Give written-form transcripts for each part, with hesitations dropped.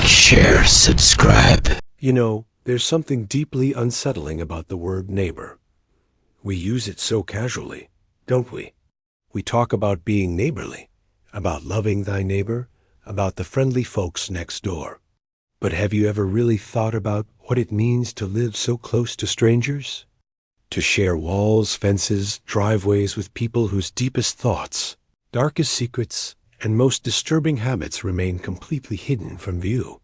share, subscribe. You know, there's something deeply unsettling about the word neighbor. We use it so casually, don't we? We talk about being neighborly, about loving thy neighbor, about the friendly folks next door. But have you ever really thought about what it means to live so close to strangers? To share walls, fences, driveways with people whose deepest thoughts, darkest secrets, and most disturbing habits remain completely hidden from view.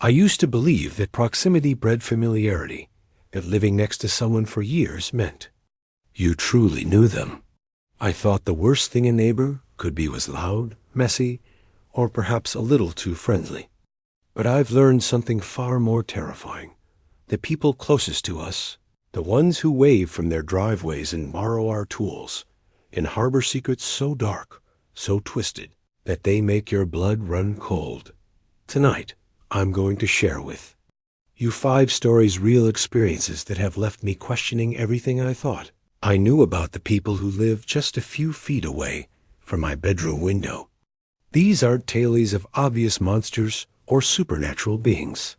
I used to believe that proximity bred familiarity, that living next to someone for years meant you truly knew them. I thought the worst thing a neighbor could be was loud, messy, or perhaps a little too friendly. But I've learned something far more terrifying. The people closest to us, the ones who wave from their driveways and borrow our tools, and harbor secrets so dark, so twisted, that they make your blood run cold. Tonight, I'm going to share with you 5 stories, real experiences that have left me questioning everything I thought I knew about the people who live just a few feet away from my bedroom window. These aren't tales of obvious monsters or supernatural beings.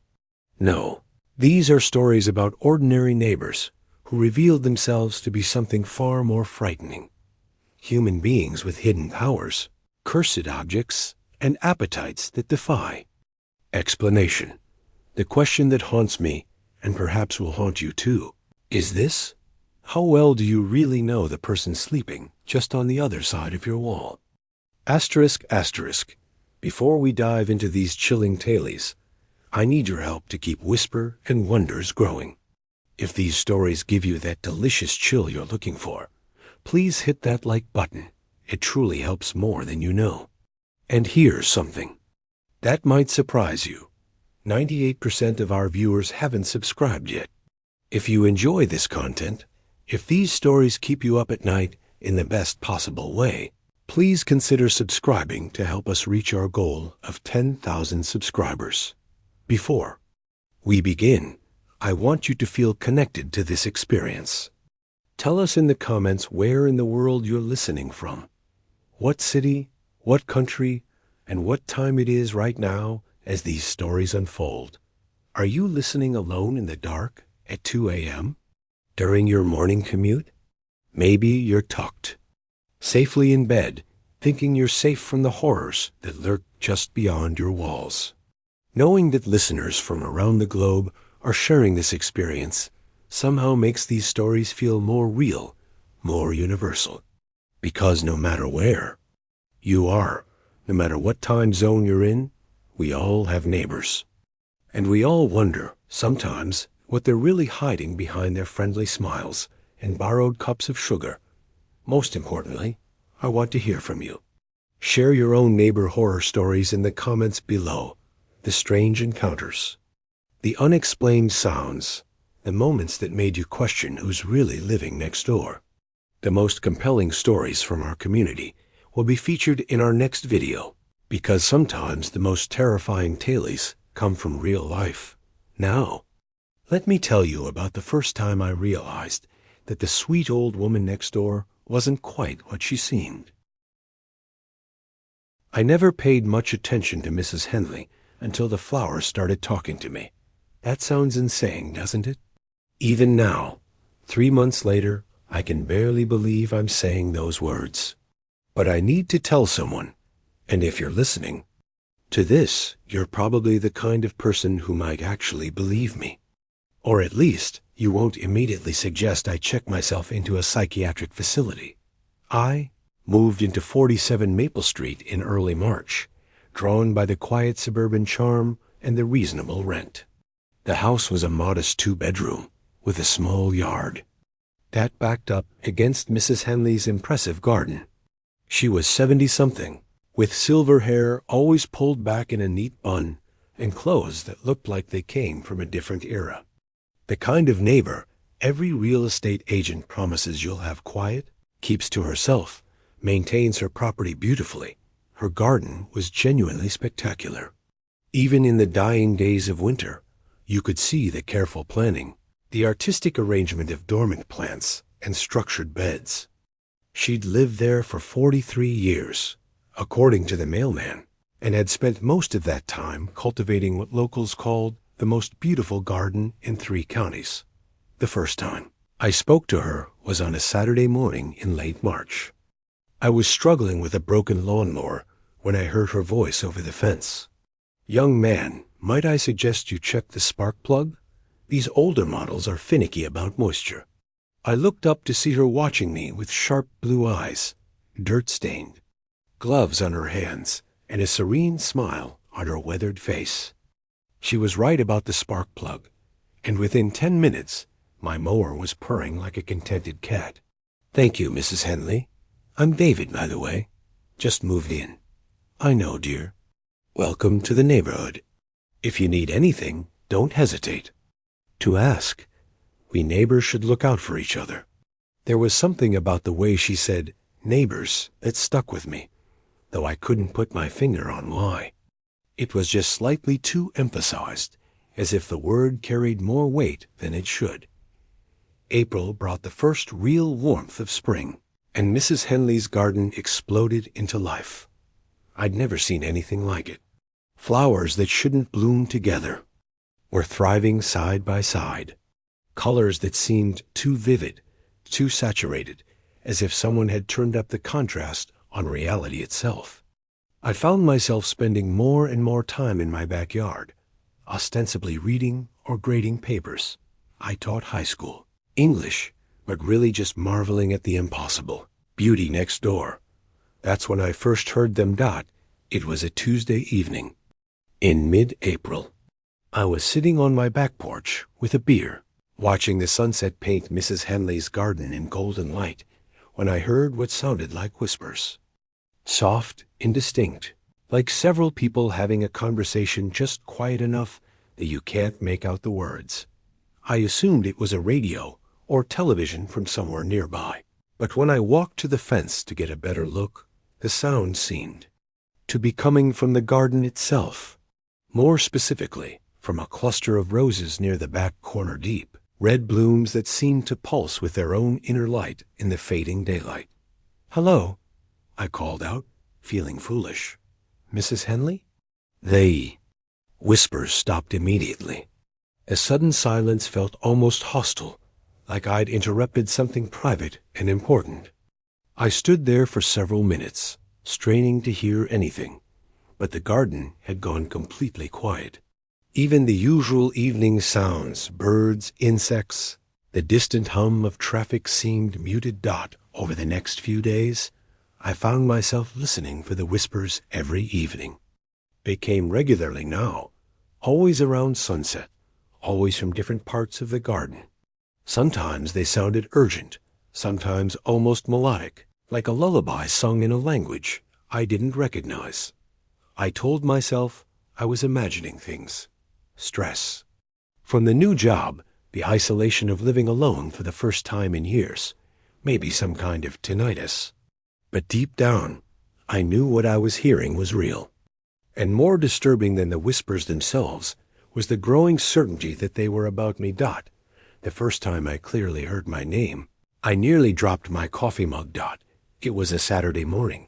No, these are stories about ordinary neighbors who revealed themselves to be something far more frightening. Human beings with hidden powers, cursed objects, and appetites that defy explanation. The question that haunts me, and perhaps will haunt you too, is this: how well do you really know the person sleeping just on the other side of your wall? Asterisk, asterisk. Before we dive into these chilling tales, I need your help to keep whisper and wonders growing. If these stories give you that delicious chill you're looking for, please hit that like button. It truly helps more than you know. And here's something that might surprise you. 98% of our viewers haven't subscribed yet. If you enjoy this content, if these stories keep you up at night in the best possible way, please consider subscribing to help us reach our goal of 10,000 subscribers. Before we begin, I want you to feel connected to this experience. Tell us in the comments where in the world you're listening from. What city, what country, and what time it is right now as these stories unfold. Are you listening alone in the dark at 2 a.m.? During your morning commute? Maybe you're tucked, safely in bed, thinking you're safe from the horrors that lurk just beyond your walls. Knowing that listeners from around the globe are sharing this experience somehow makes these stories feel more real, more universal. Because no matter where you are, no matter what time zone you're in, we all have neighbors. And we all wonder, sometimes, what they're really hiding behind their friendly smiles and borrowed cups of sugar. Most importantly, I want to hear from you. Share your own neighbor horror stories in the comments below. The strange encounters, the unexplained sounds, the moments that made you question who's really living next door. The most compelling stories from our community will be featured in our next video, because sometimes the most terrifying tales come from real life. Now, let me tell you about the first time I realized that the sweet old woman next door wasn't quite what she seemed. I never paid much attention to Mrs. Henley until the flowers started talking to me. That sounds insane, doesn't it? Even now, 3 months later, I can barely believe I'm saying those words. But I need to tell someone, and if you're listening to this, you're probably the kind of person who might actually believe me. Or at least, you won't immediately suggest I check myself into a psychiatric facility. I moved into 47 Maple Street in early March, drawn by the quiet suburban charm and the reasonable rent. The house was a modest 2-bedroom with a small yard that backed up against Mrs. Henley's impressive garden. She was 70-something, with silver hair always pulled back in a neat bun and clothes that looked like they came from a different era. The kind of neighbor every real estate agent promises you'll have quiet, keeps to herself, maintains her property beautifully. Her garden was genuinely spectacular. Even in the dying days of winter, you could see the careful planning, the artistic arrangement of dormant plants and structured beds. She'd lived there for 43 years, according to the mailman, and had spent most of that time cultivating what locals called the most beautiful garden in 3 counties. The first time I spoke to her was on a Saturday morning in late March. I was struggling with a broken lawnmower when I heard her voice over the fence. "Young man, might I suggest you check the spark plug? These older models are finicky about moisture." I looked up to see her watching me with sharp blue eyes, dirt-stained, gloves on her hands, and a serene smile on her weathered face. She was right about the spark plug, and within 10 minutes, my mower was purring like a contented cat. "Thank you, Mrs. Henley. I'm David, by the way. Just moved in." "I know, dear. Welcome to the neighborhood. If you need anything, don't hesitate to ask. We neighbors should look out for each other." There was something about the way she said neighbors that stuck with me, though I couldn't put my finger on why. It was just slightly too emphasized, as if the word carried more weight than it should. April brought the first real warmth of spring, and Mrs. Henley's garden exploded into life. I'd never seen anything like it. Flowers that shouldn't bloom together were thriving side by side. Colors that seemed too vivid, too saturated, as if someone had turned up the contrast on reality itself. I found myself spending more and more time in my backyard, ostensibly reading or grading papers. I taught high school English, but really just marveling at the impossible. Beauty next door. That's when I first heard them dot. It was a Tuesday evening in mid-April. I was sitting on my back porch with a beer, watching the sunset paint Mrs. Henley's garden in golden light, when I heard what sounded like whispers. Soft, indistinct, like several people having a conversation just quiet enough that you can't make out the words. I assumed it was a radio or television from somewhere nearby, but when I walked to the fence to get a better look, the sound seemed to be coming from the garden itself, more specifically from a cluster of roses near the back corner deep, red blooms that seemed to pulse with their own inner light in the fading daylight. "Hello," I called out, feeling foolish. "Mrs. Henley?" The whispers stopped immediately. A sudden silence felt almost hostile, like I'd interrupted something private and important. I stood there for several minutes, straining to hear anything, but the garden had gone completely quiet. Even the usual evening sounds, birds, insects, the distant hum of traffic seemed muted. Over the next few days, I found myself listening for the whispers every evening. They came regularly now, always around sunset, always from different parts of the garden. Sometimes they sounded urgent, sometimes almost melodic, like a lullaby sung in a language I didn't recognize. I told myself I was imagining things. Stress. From the new job, the isolation of living alone for the first time in years, maybe some kind of tinnitus. But deep down, I knew what I was hearing was real. And more disturbing than the whispers themselves was the growing certainty that they were about me. The first time I clearly heard my name, I nearly dropped my coffee mug. It was a Saturday morning,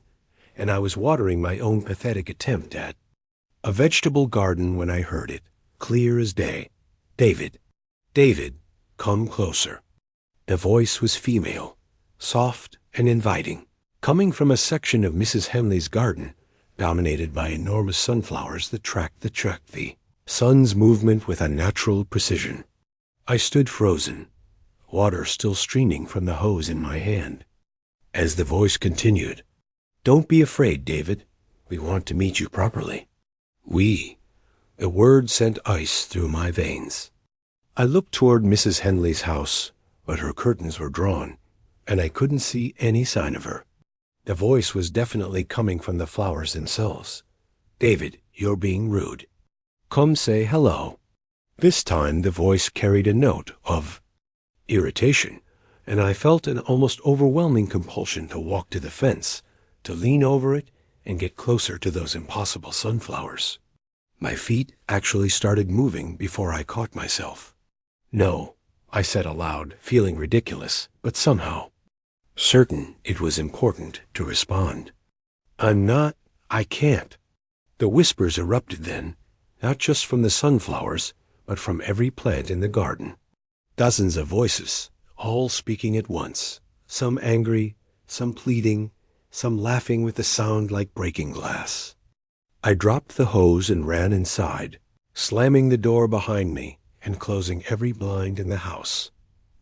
and I was watering my own pathetic attempt at a vegetable garden when I heard it, clear as day. "David, David, come closer." The voice was female, soft and inviting, coming from a section of Mrs. Henley's garden dominated by enormous sunflowers that tracked the sun's movement with unnatural precision. I stood frozen, water still streaming from the hose in my hand. As the voice continued, "Don't be afraid, David. We want to meet you properly." The word sent ice through my veins. I looked toward Mrs. Henley's house, but her curtains were drawn, and I couldn't see any sign of her. The voice was definitely coming from the flowers themselves. "David, you're being rude. Come say hello." This time the voice carried a note of irritation, and I felt an almost overwhelming compulsion to walk to the fence, to lean over it and get closer to those impossible sunflowers. My feet actually started moving before I caught myself. "No," I said aloud, feeling ridiculous, but somehow certain it was important to respond. I can't." The whispers erupted then, not just from the sunflowers, but from every plant in the garden. Dozens of voices, all speaking at once, some angry, some pleading, some laughing with a sound like breaking glass. I dropped the hose and ran inside, slamming the door behind me and closing every blind in the house.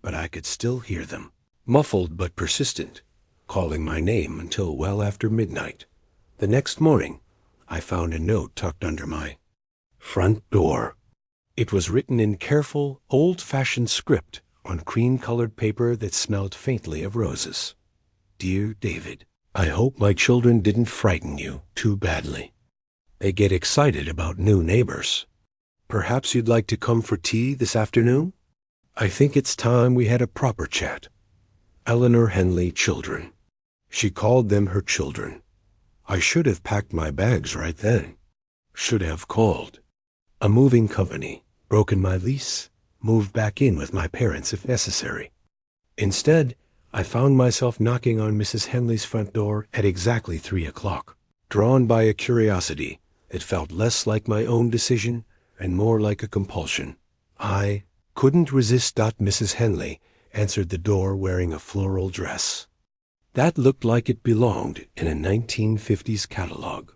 But I could still hear them, muffled but persistent, calling my name until well after midnight. The next morning, I found a note tucked under my front door. It was written in careful, old-fashioned script on cream-colored paper that smelled faintly of roses. Dear David, I hope my children didn't frighten you too badly. They get excited about new neighbors. Perhaps you'd like to come for tea this afternoon? I think it's time we had a proper chat. Eleanor Henley Children. She called them her children. I should have packed my bags right then. Should have called a moving company, broken my lease, moved back in with my parents if necessary. Instead, I found myself knocking on Mrs. Henley's front door at exactly 3 o'clock, drawn by a curiosity that felt less like my own decision and more like a compulsion. I couldn't resist. Mrs. Henley answered the door wearing a floral dress that looked like it belonged in a 1950s catalog.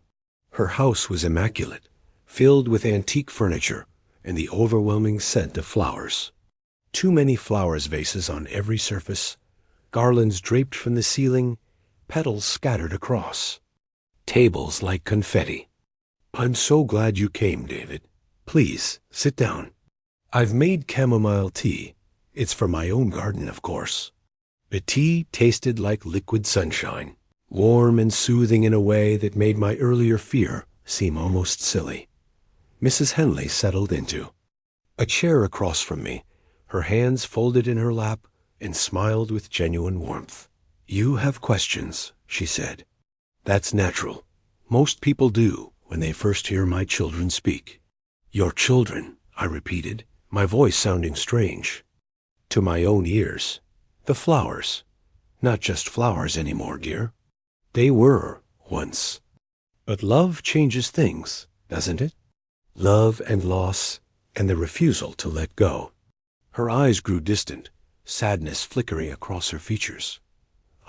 Her house was immaculate, filled with antique furniture and the overwhelming scent of flowers. Too many flowers vases on every surface, garlands draped from the ceiling, petals scattered across. Tables like confetti. I'm so glad you came, David. Please, sit down. I've made chamomile tea. It's from my own garden, of course. The tea tasted like liquid sunshine, warm and soothing in a way that made my earlier fear seem almost silly. Mrs. Henley settled into a chair across from me, her hands folded in her lap, and smiled with genuine warmth. You have questions, she said. That's natural. Most people do when they first hear my children speak. Your children, I repeated, my voice sounding strange to my own ears. The flowers. Not just flowers anymore, dear. They were once. But love changes things, doesn't it? Love and loss, and the refusal to let go. Her eyes grew distant, sadness flickering across her features.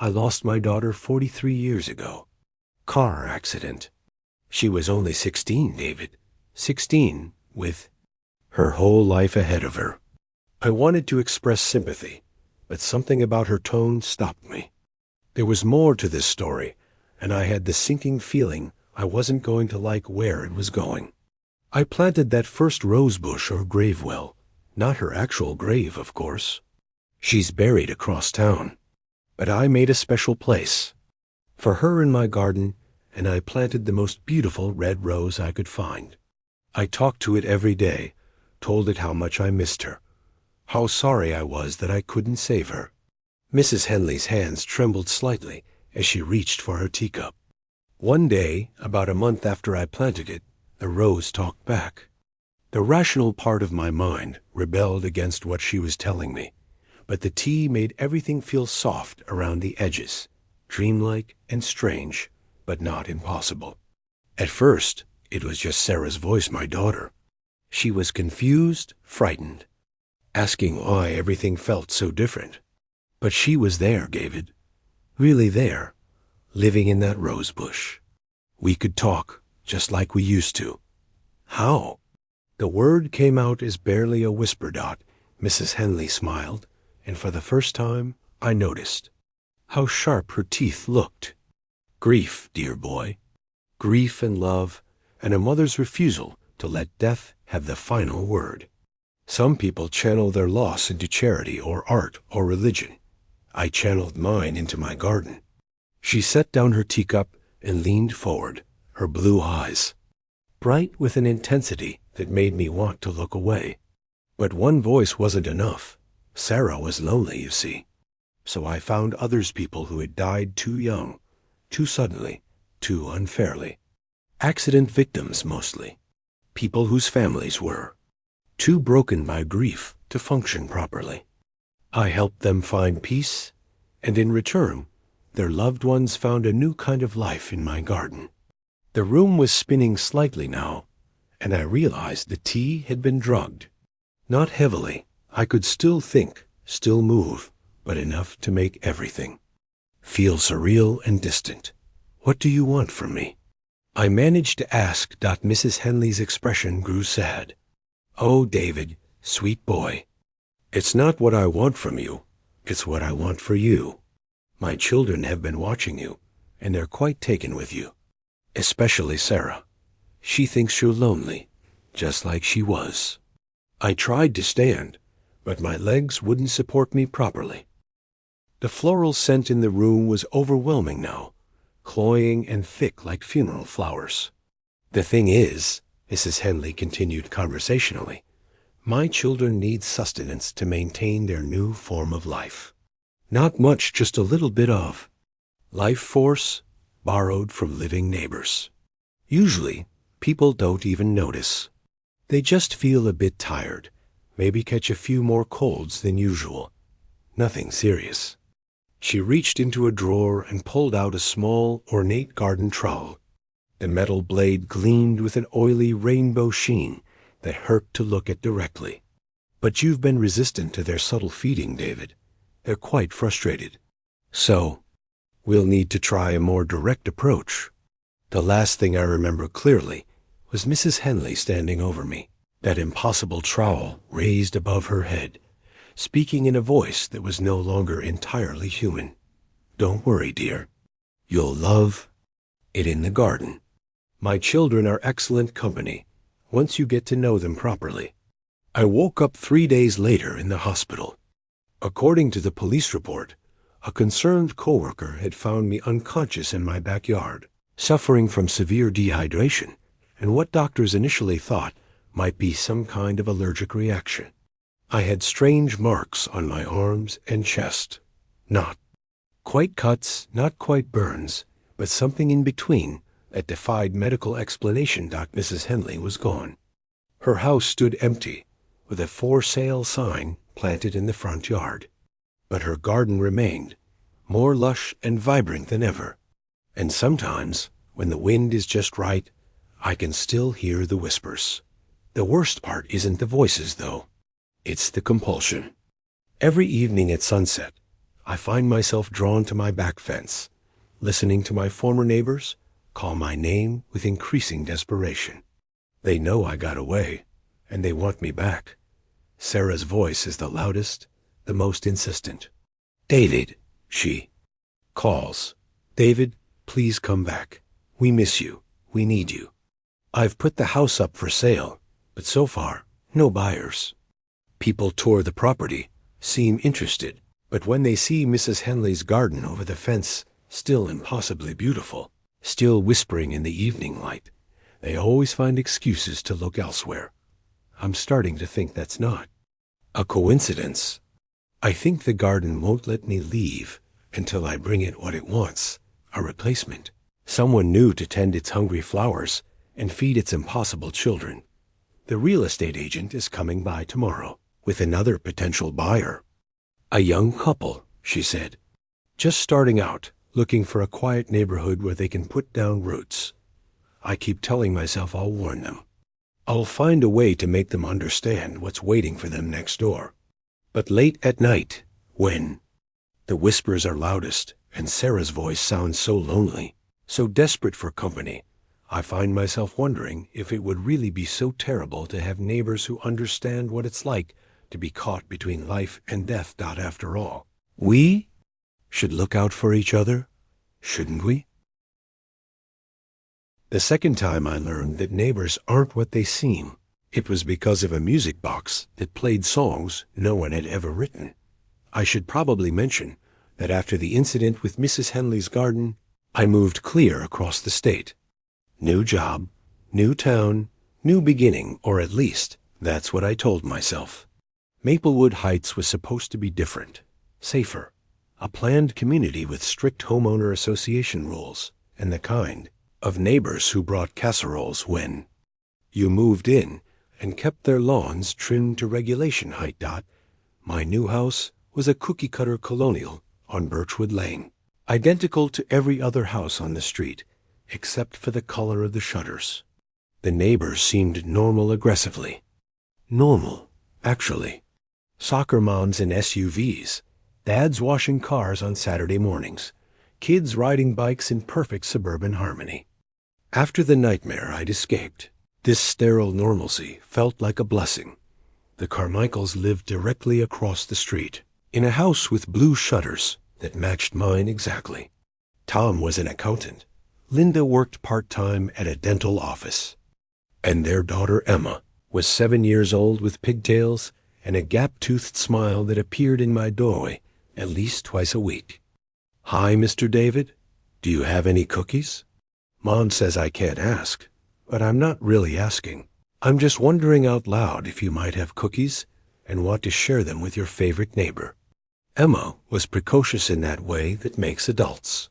I lost my daughter 43 years ago. Car accident. She was only 16, David. 16, with her whole life ahead of her. I wanted to express sympathy, but something about her tone stopped me. There was more to this story, and I had the sinking feeling I wasn't going to like where it was going. I planted that first rose bush or grave well, not her actual grave, of course. She's buried across town. But I made a special place for her in my garden, and I planted the most beautiful red rose I could find. I talked to it every day, told it how much I missed her, how sorry I was that I couldn't save her. Mrs. Henley's hands trembled slightly as she reached for her teacup. One day, about a month after I planted it, the rose talked back. The rational part of my mind rebelled against what she was telling me, but the tea made everything feel soft around the edges, dreamlike and strange, but not impossible. At first, it was just Sarah's voice, my daughter. She was confused, frightened, asking why everything felt so different. But she was there, David. Really there, living in that rose bush. We could talk, just like we used to. How? The word came out as barely a whisper. Mrs. Henley smiled, and for the first time I noticed how sharp her teeth looked. Grief, dear boy. Grief and love, and a mother's refusal to let death have the final word. Some people channel their loss into charity or art or religion. I channeled mine into my garden. She set down her teacup and leaned forward, her blue eyes bright with an intensity that made me want to look away. But one voice wasn't enough. Sarah was lonely, you see. So I found others, people who had died too young, too suddenly, too unfairly. Accident victims, mostly. People whose families were too broken by grief to function properly. I helped them find peace, and in return, their loved ones found a new kind of life in my garden. The room was spinning slightly now, and I realized the tea had been drugged. Not heavily. I could still think, still move, but enough to make everything feel surreal and distant. What do you want from me? I managed to ask. Mrs. Henley's expression grew sad. Oh, David, sweet boy. It's not what I want from you. It's what I want for you. My children have been watching you, and they're quite taken with you. Especially Sarah. She thinks you're lonely, just like she was. I tried to stand, but my legs wouldn't support me properly. The floral scent in the room was overwhelming now, cloying and thick like funeral flowers. The thing is, Mrs. Henley continued conversationally, my children need sustenance to maintain their new form of life. Not much, just a little bit of life force borrowed from living neighbors. Usually, people don't even notice. They just feel a bit tired, maybe catch a few more colds than usual. Nothing serious. She reached into a drawer and pulled out a small, ornate garden trowel. The metal blade gleamed with an oily rainbow sheen that hurt to look at directly. But you've been resistant to their subtle feeding, David. They're quite frustrated. So, we'll need to try a more direct approach. The last thing I remember clearly was Mrs. Henley standing over me, that impossible trowel raised above her head, speaking in a voice that was no longer entirely human. Don't worry, dear. You'll love it in the garden. My children are excellent company, once you get to know them properly. I woke up 3 days later in the hospital. According to the police report, a concerned coworker had found me unconscious in my backyard, suffering from severe dehydration, and what doctors initially thought might be some kind of allergic reaction. I had strange marks on my arms and chest. Not quite cuts, not quite burns, but something in between that defied medical explanation. Mrs. Henley was gone. Her house stood empty, with a for sale sign planted in the front yard. But her garden remained, more lush and vibrant than ever. And sometimes, when the wind is just right, I can still hear the whispers. The worst part isn't the voices, though. It's the compulsion. Every evening at sunset, I find myself drawn to my back fence, listening to my former neighbors call my name with increasing desperation. They know I got away, and they want me back. Sarah's voice is the loudest, the most insistent. David, she calls. David, please come back. We miss you. We need you. I've put the house up for sale, but so far, no buyers. People tour the property, seem interested, but when they see Mrs. Henley's garden over the fence, still impossibly beautiful, still whispering in the evening light, they always find excuses to look elsewhere. I'm starting to think that's not a coincidence. I think the garden won't let me leave until I bring it what it wants, a replacement. Someone new to tend its hungry flowers and feed its impossible children. The real estate agent is coming by tomorrow with another potential buyer. A young couple, she said, just starting out, looking for a quiet neighborhood where they can put down roots. I keep telling myself I'll warn them. I'll find a way to make them understand what's waiting for them next door. But late at night, when the whispers are loudest and Sarah's voice sounds so lonely, so desperate for company, I find myself wondering if it would really be so terrible to have neighbors who understand what it's like to be caught between life and death. After all, we should look out for each other, shouldn't we? The second time I learned that neighbors aren't what they seem, it was because of a music box that played songs no one had ever written. I should probably mention that after the incident with Mrs. Henley's garden, I moved clear across the state. New job, new town, new beginning, or at least that's what I told myself. Maplewood Heights was supposed to be different, safer, a planned community with strict homeowner association rules, and the kind of neighbors who brought casseroles when you moved in and kept their lawns trimmed to regulation height. My new house was a cookie-cutter colonial on Birchwood Lane, identical to every other house on the street, except for the color of the shutters. The neighbors seemed normal aggressively. Normal, actually. Soccer moms in SUVs, dads washing cars on Saturday mornings, kids riding bikes in perfect suburban harmony. After the nightmare I'd escaped, this sterile normalcy felt like a blessing. The Carmichaels lived directly across the street, in a house with blue shutters that matched mine exactly. Tom was an accountant. Linda worked part-time at a dental office. And their daughter Emma was 7 years old with pigtails and a gap-toothed smile that appeared in my doorway at least twice a week. "Hi, Mr. David. Do you have any cookies?" Mom says I can't ask, but I'm not really asking. I'm just wondering out loud if you might have cookies and want to share them with your favorite neighbor. Emma was precocious in that way that makes adults.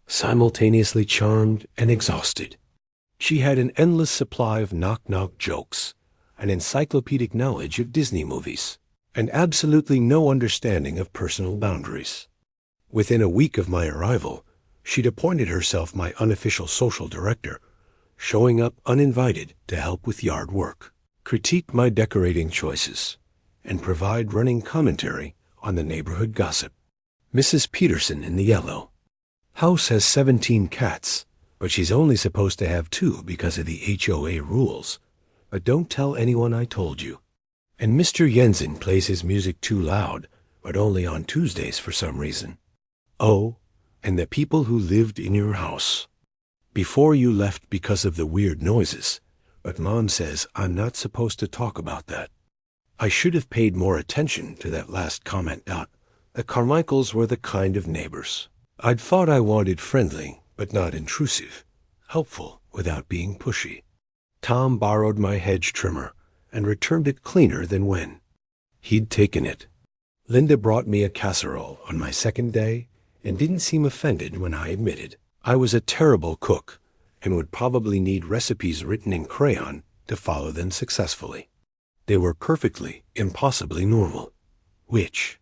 Simultaneously charmed and exhausted. She had an endless supply of knock-knock jokes, an encyclopedic knowledge of Disney movies, and absolutely no understanding of personal boundaries. Within a week of my arrival, she'd appointed herself my unofficial social director, showing up uninvited to help with yard work, critique my decorating choices, and provide running commentary on the neighborhood gossip. Mrs. Peterson in the yellow. House has 17 cats, but she's only supposed to have 2 because of the HOA rules. But don't tell anyone I told you. And Mr. Jensen plays his music too loud, but only on Tuesdays for some reason. Oh, and the people who lived in your house. Before you left because of the weird noises, but Mom says I'm not supposed to talk about that. I should have paid more attention to that last comment. The Carmichaels were the kind of neighbors I'd thought I wanted, friendly, but not intrusive, helpful without being pushy. Tom borrowed my hedge trimmer and returned it cleaner than when he'd taken it. Linda brought me a casserole on my second day and didn't seem offended when I admitted I was a terrible cook and would probably need recipes written in crayon to follow them successfully. They were perfectly, impossibly normal, which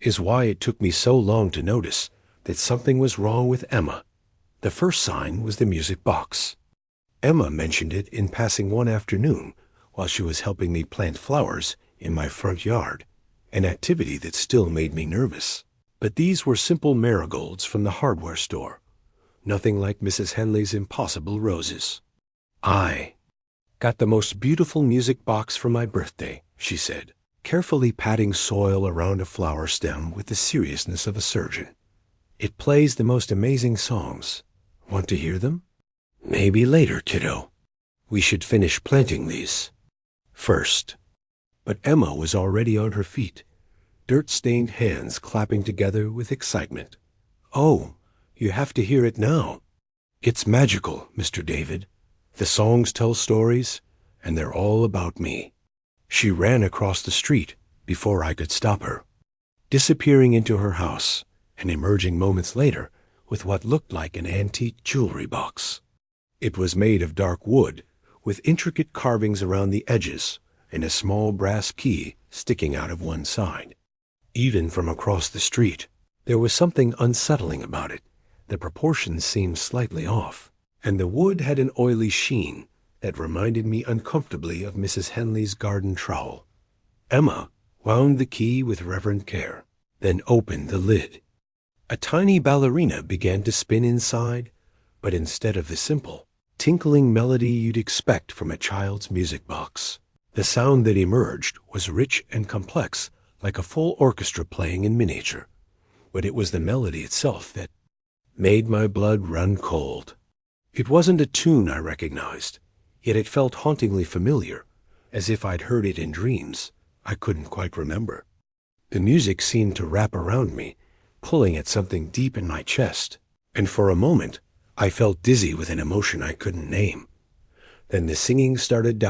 is why it took me so long to notice that something was wrong with Emma. The first sign was the music box. Emma mentioned it in passing one afternoon while she was helping me plant flowers in my front yard, an activity that still made me nervous. But these were simple marigolds from the hardware store, nothing like Mrs. Henley's impossible roses. "I got the most beautiful music box for my birthday," she said, carefully patting soil around a flower stem with the seriousness of a surgeon. "It plays the most amazing songs. Want to hear them?" "Maybe later, kiddo. We should finish planting these first." But Emma was already on her feet, dirt-stained hands clapping together with excitement. "Oh, you have to hear it now. It's magical, Mr. David. The songs tell stories, and they're all about me." She ran across the street before I could stop her, disappearing into her house and emerging moments later with what looked like an antique jewelry box. It was made of dark wood, with intricate carvings around the edges and a small brass key sticking out of one side. Even from across the street, there was something unsettling about it. The proportions seemed slightly off, and the wood had an oily sheen that reminded me uncomfortably of Mrs. Henley's garden trowel. Emma wound the key with reverent care, then opened the lid. A tiny ballerina began to spin inside, but instead of the simple, tinkling melody you'd expect from a child's music box, the sound that emerged was rich and complex, like a full orchestra playing in miniature. But it was the melody itself that made my blood run cold. It wasn't a tune I recognized, yet it felt hauntingly familiar, as if I'd heard it in dreams I couldn't quite remember. The music seemed to wrap around me, pulling at something deep in my chest, and for a moment I felt dizzy with an emotion I couldn't name. Then the singing started.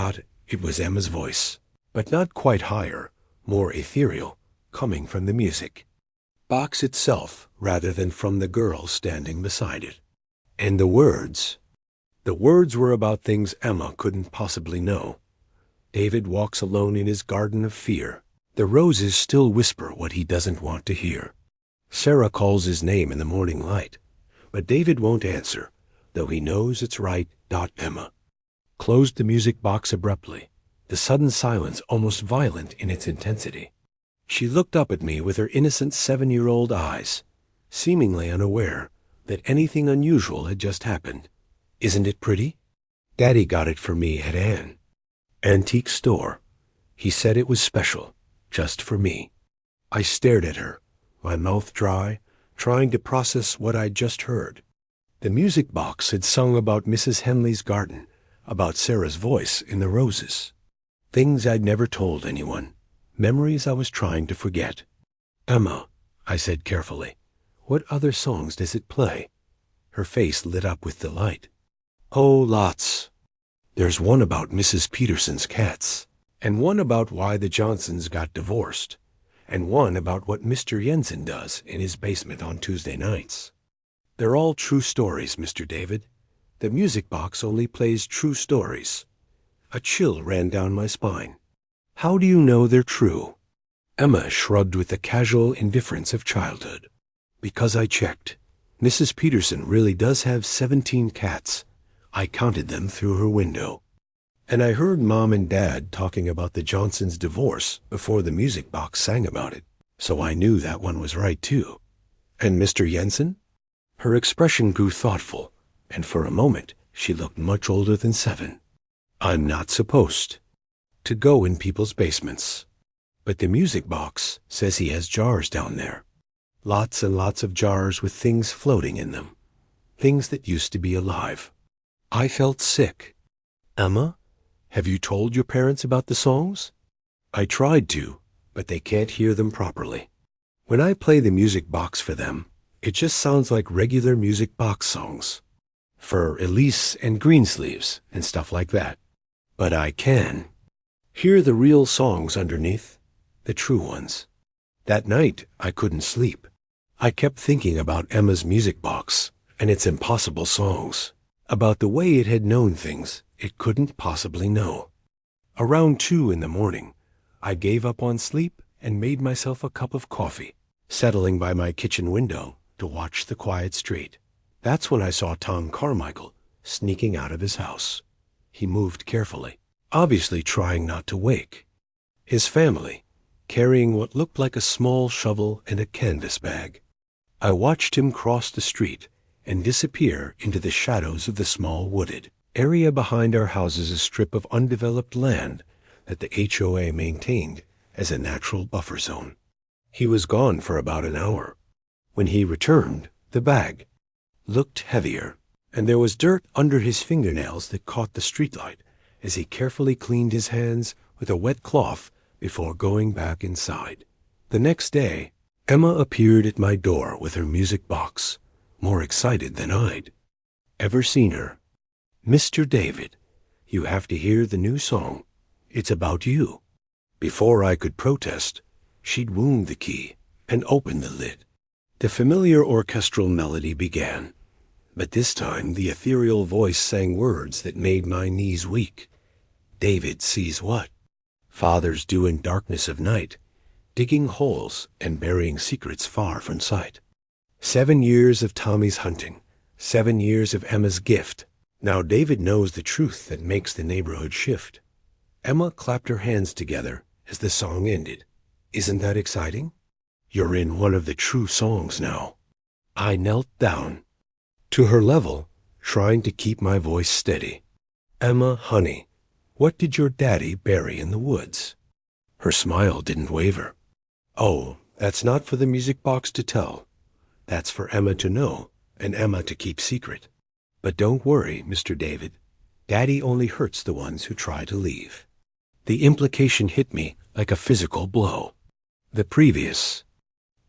It was Emma's voice, but not quite higher, more ethereal, coming from the music box itself rather than from the girl standing beside it. And the words were about things Emma couldn't possibly know. David walks alone in his garden of fear. The roses still whisper what he doesn't want to hear. Sarah calls his name in the morning light, but David won't answer, though he knows it's right. Emma closed the music box abruptly, the sudden silence almost violent in its intensity. She looked up at me with her innocent 7-year-old eyes, seemingly unaware that anything unusual had just happened. Isn't it pretty? Daddy got it for me at an antique store. He said it was special, just for me. I stared at her, my mouth dry, trying to process what I'd just heard. The music box had sung about Mrs. Henley's garden, about Sarah's voice in the roses. Things I'd never told anyone, memories I was trying to forget. Emma, I said carefully, what other songs does it play? Her face lit up with delight. Oh, lots. There's one about Mrs. Peterson's cats, and one about why the Johnsons got divorced, and one about what Mr. Jensen does in his basement on Tuesday nights. They're all true stories, Mr. David. The music box only plays true stories. A chill ran down my spine. How do you know they're true? Emma shrugged with the casual indifference of childhood. Because I checked. Mrs. Peterson really does have 17 cats. I counted them through her window. And I heard Mom and Dad talking about the Johnsons' divorce before the music box sang about it, so I knew that one was right too. And Mr. Jensen? Her expression grew thoughtful, and for a moment she looked much older than 7. I'm not supposed to go in people's basements, but the music box says he has jars down there. Lots and lots of jars with things floating in them, things that used to be alive. I felt sick. Emma, have you told your parents about the songs? I tried to, but they can't hear them properly. When I play the music box for them, it just sounds like regular music box songs. For Elise and Greensleeves and stuff like that. But I can hear the real songs underneath, the true ones. That night, I couldn't sleep. I kept thinking about Emma's music box and its impossible songs, about the way it had known things it couldn't possibly know. Around 2 in the morning, I gave up on sleep and made myself a cup of coffee, settling by my kitchen window to watch the quiet street. That's when I saw Tom Carmichael sneaking out of his house. He moved carefully, obviously trying not to wake. His family, carrying what looked like a small shovel and a canvas bag. I watched him cross the street and disappear into the shadows of the small wooded area behind our houses, a strip of undeveloped land that the HOA maintained as a natural buffer zone. He was gone for about an hour. When he returned, the bag looked heavier, and there was dirt under his fingernails that caught the streetlight as he carefully cleaned his hands with a wet cloth before going back inside. The next day, Emma appeared at my door with her music box, more excited than I'd ever seen her. Mr. David, you have to hear the new song. It's about you. Before I could protest, she'd wound the key and opened the lid. The familiar orchestral melody began, but this time the ethereal voice sang words that made my knees weak. David sees what? Fathers do in darkness of night, digging holes and burying secrets far from sight. 7 years of Tommy's hunting, 7 years of Emma's gift. Now David knows the truth that makes the neighborhood shift. Emma clapped her hands together as the song ended. Isn't that exciting? You're in one of the true songs now. I knelt down to her level, trying to keep my voice steady. Emma, honey, what did your daddy bury in the woods? Her smile didn't waver. Oh, that's not for the music box to tell. That's for Emma to know and Emma to keep secret. But don't worry, Mr. David. Daddy only hurts the ones who try to leave. The implication hit me like a physical blow. The previous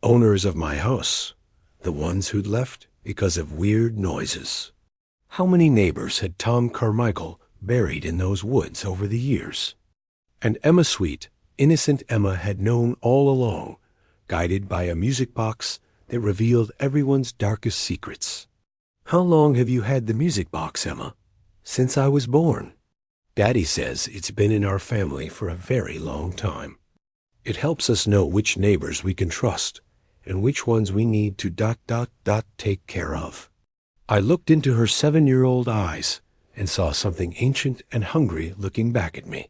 owners of my house, the ones who'd left because of weird noises. How many neighbors had Tom Carmichael buried in those woods over the years? And Emma Sweet, innocent Emma, had known all along, guided by a music box that revealed everyone's darkest secrets. How long have you had the music box, Emma? Since I was born. Daddy says it's been in our family for a very long time. It helps us know which neighbors we can trust and which ones we need to take care of. I looked into her 7-year-old eyes and saw something ancient and hungry looking back at me.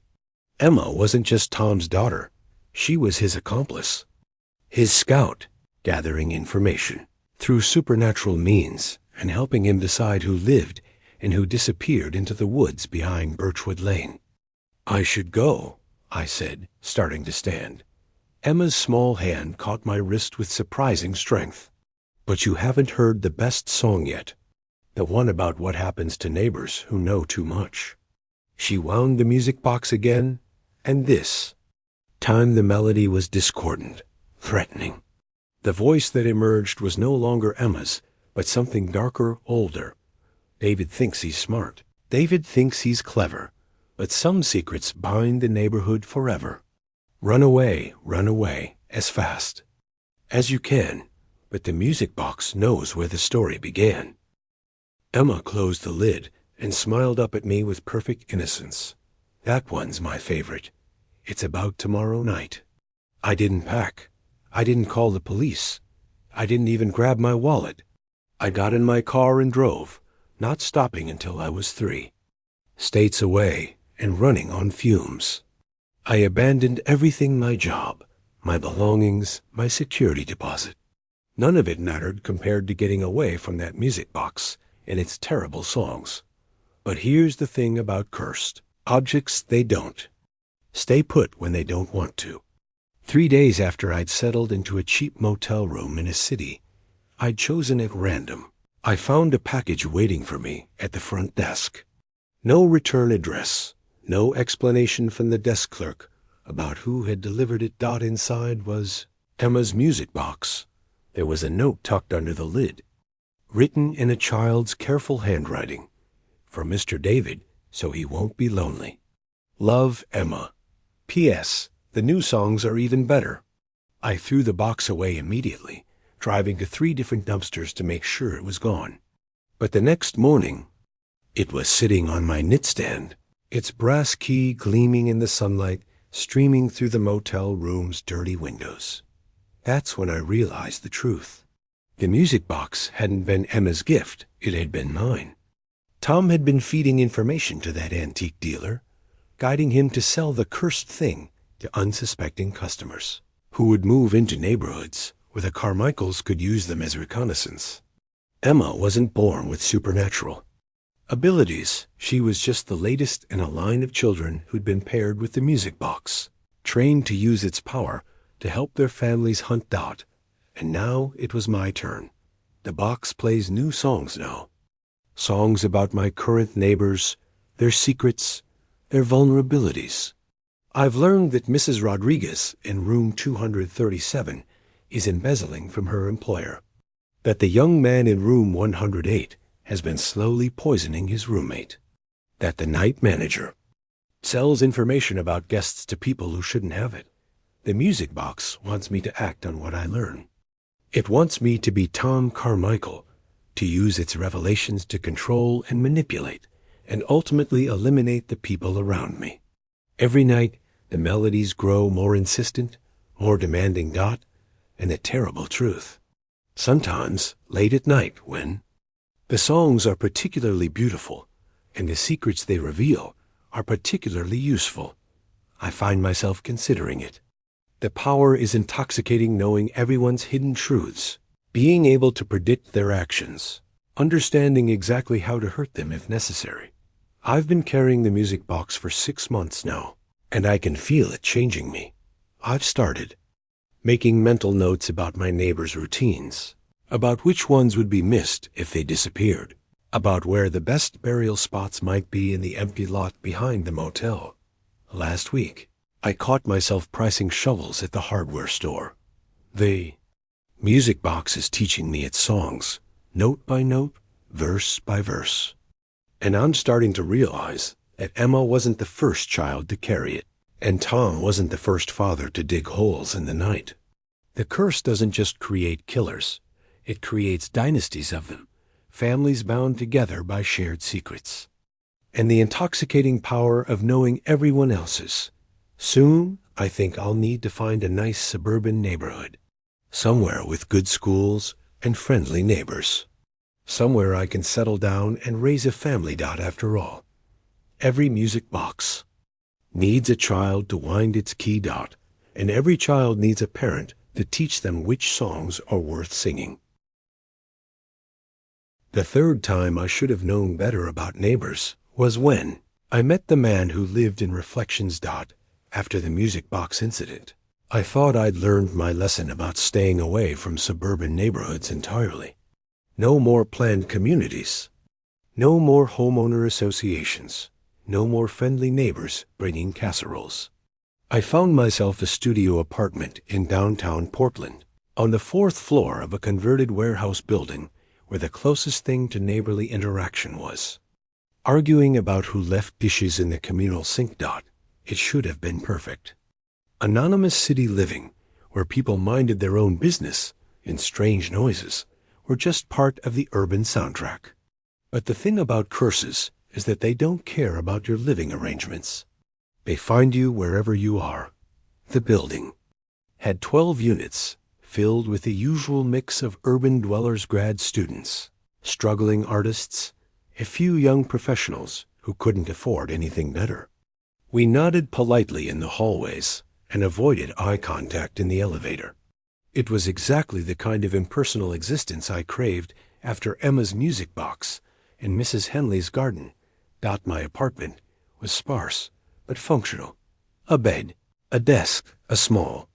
Emma wasn't just Tom's daughter. She was his accomplice, his scout, gathering information through supernatural means and helping him decide who lived and who disappeared into the woods behind Birchwood Lane. I should go, I said, starting to stand. Emma's small hand caught my wrist with surprising strength. But you haven't heard the best song yet, the one about what happens to neighbors who know too much. She wound the music box again, and this time the melody was discordant, threatening. The voice that emerged was no longer Emma's, but something darker, older. David thinks he's smart. David thinks he's clever. But some secrets bind the neighborhood forever. Run away, as fast as you can, but the music box knows where the story began. Emma closed the lid and smiled up at me with perfect innocence. That one's my favorite. It's about tomorrow night. I didn't pack. I didn't call the police. I didn't even grab my wallet. I got in my car and drove, not stopping until I was 3 states away and running on fumes. I abandoned everything: my job, my belongings, my security deposit. None of it mattered compared to getting away from that music box and its terrible songs. But here's the thing about cursed objects: they don't stay put when they don't want to. 3 days after I'd settled into a cheap motel room in a city I'd chosen at random, I found a package waiting for me at the front desk. No return address, no explanation from the desk clerk about who had delivered it. Inside was Emma's music box. There was a note tucked under the lid, written in a child's careful handwriting. For Mr. David, so he won't be lonely. Love, Emma. P.S. The new songs are even better. I threw the box away immediately, driving to 3 different dumpsters to make sure it was gone. But the next morning, it was sitting on my knitstand, its brass key gleaming in the sunlight, streaming through the motel room's dirty windows. That's when I realized the truth. The music box hadn't been Emma's gift, it had been mine. Tom had been feeding information to that antique dealer, guiding him to sell the cursed thing to unsuspecting customers who would move into neighborhoods where the Carmichaels could use them as reconnaissance. Emma wasn't born with supernatural abilities. She was just the latest in a line of children who'd been paired with the music box, trained to use its power to help their families hunt out. And now it was my turn. The box plays new songs now. Songs about my current neighbors, their secrets, their vulnerabilities. I've learned that Mrs. Rodriguez in room 237 is embezzling from her employer, that the young man in room 108 has been slowly poisoning his roommate, that the night manager sells information about guests to people who shouldn't have it. The music box wants me to act on what I learn. It wants me to be Tom Carmichael, to use its revelations to control and manipulate, and ultimately eliminate the people around me. Every night, the melodies grow more insistent, more demanding. And the terrible truth. Sometimes, late at night, when the songs are particularly beautiful, and the secrets they reveal are particularly useful, I find myself considering it. The power is intoxicating, knowing everyone's hidden truths, being able to predict their actions, understanding exactly how to hurt them if necessary. I've been carrying the music box for 6 months now, and I can feel it changing me. I've started making mental notes about my neighbors' routines, about which ones would be missed if they disappeared, about where the best burial spots might be in the empty lot behind the motel. Last week, I caught myself pricing shovels at the hardware store. The music box is teaching me its songs, note by note, verse by verse. And I'm starting to realize that Emma wasn't the first child to carry it, and Tom wasn't the first father to dig holes in the night. The curse doesn't just create killers. It creates dynasties of them, families bound together by shared secrets, and the intoxicating power of knowing everyone else's. Soon, I think I'll need to find a nice suburban neighborhood, somewhere with good schools and friendly neighbors. Somewhere I can settle down and raise a family. After all, every music box needs a child to wind its key. And every child needs a parent to teach them which songs are worth singing. The third time I should have known better about neighbors was when I met the man who lived in Reflections. After the music box incident, I thought I'd learned my lesson about staying away from suburban neighborhoods entirely. No more planned communities. No more homeowner associations. No more friendly neighbors bringing casseroles. I found myself a studio apartment in downtown Portland, on the 4th floor of a converted warehouse building where the closest thing to neighborly interaction was. Arguing about who left dishes in the communal sink. It should have been perfect. Anonymous city living, where people minded their own business and strange noises were just part of the urban soundtrack. But the thing about curses is that they don't care about your living arrangements. They find you wherever you are. The building had 12 units, filled with the usual mix of urban dwellers, grad students, struggling artists, a few young professionals who couldn't afford anything better. We nodded politely in the hallways and avoided eye contact in the elevator. It was exactly the kind of impersonal existence I craved after Emma's music box and Mrs. Henley's garden. My apartment was sparse but functional. A bed, a desk, a small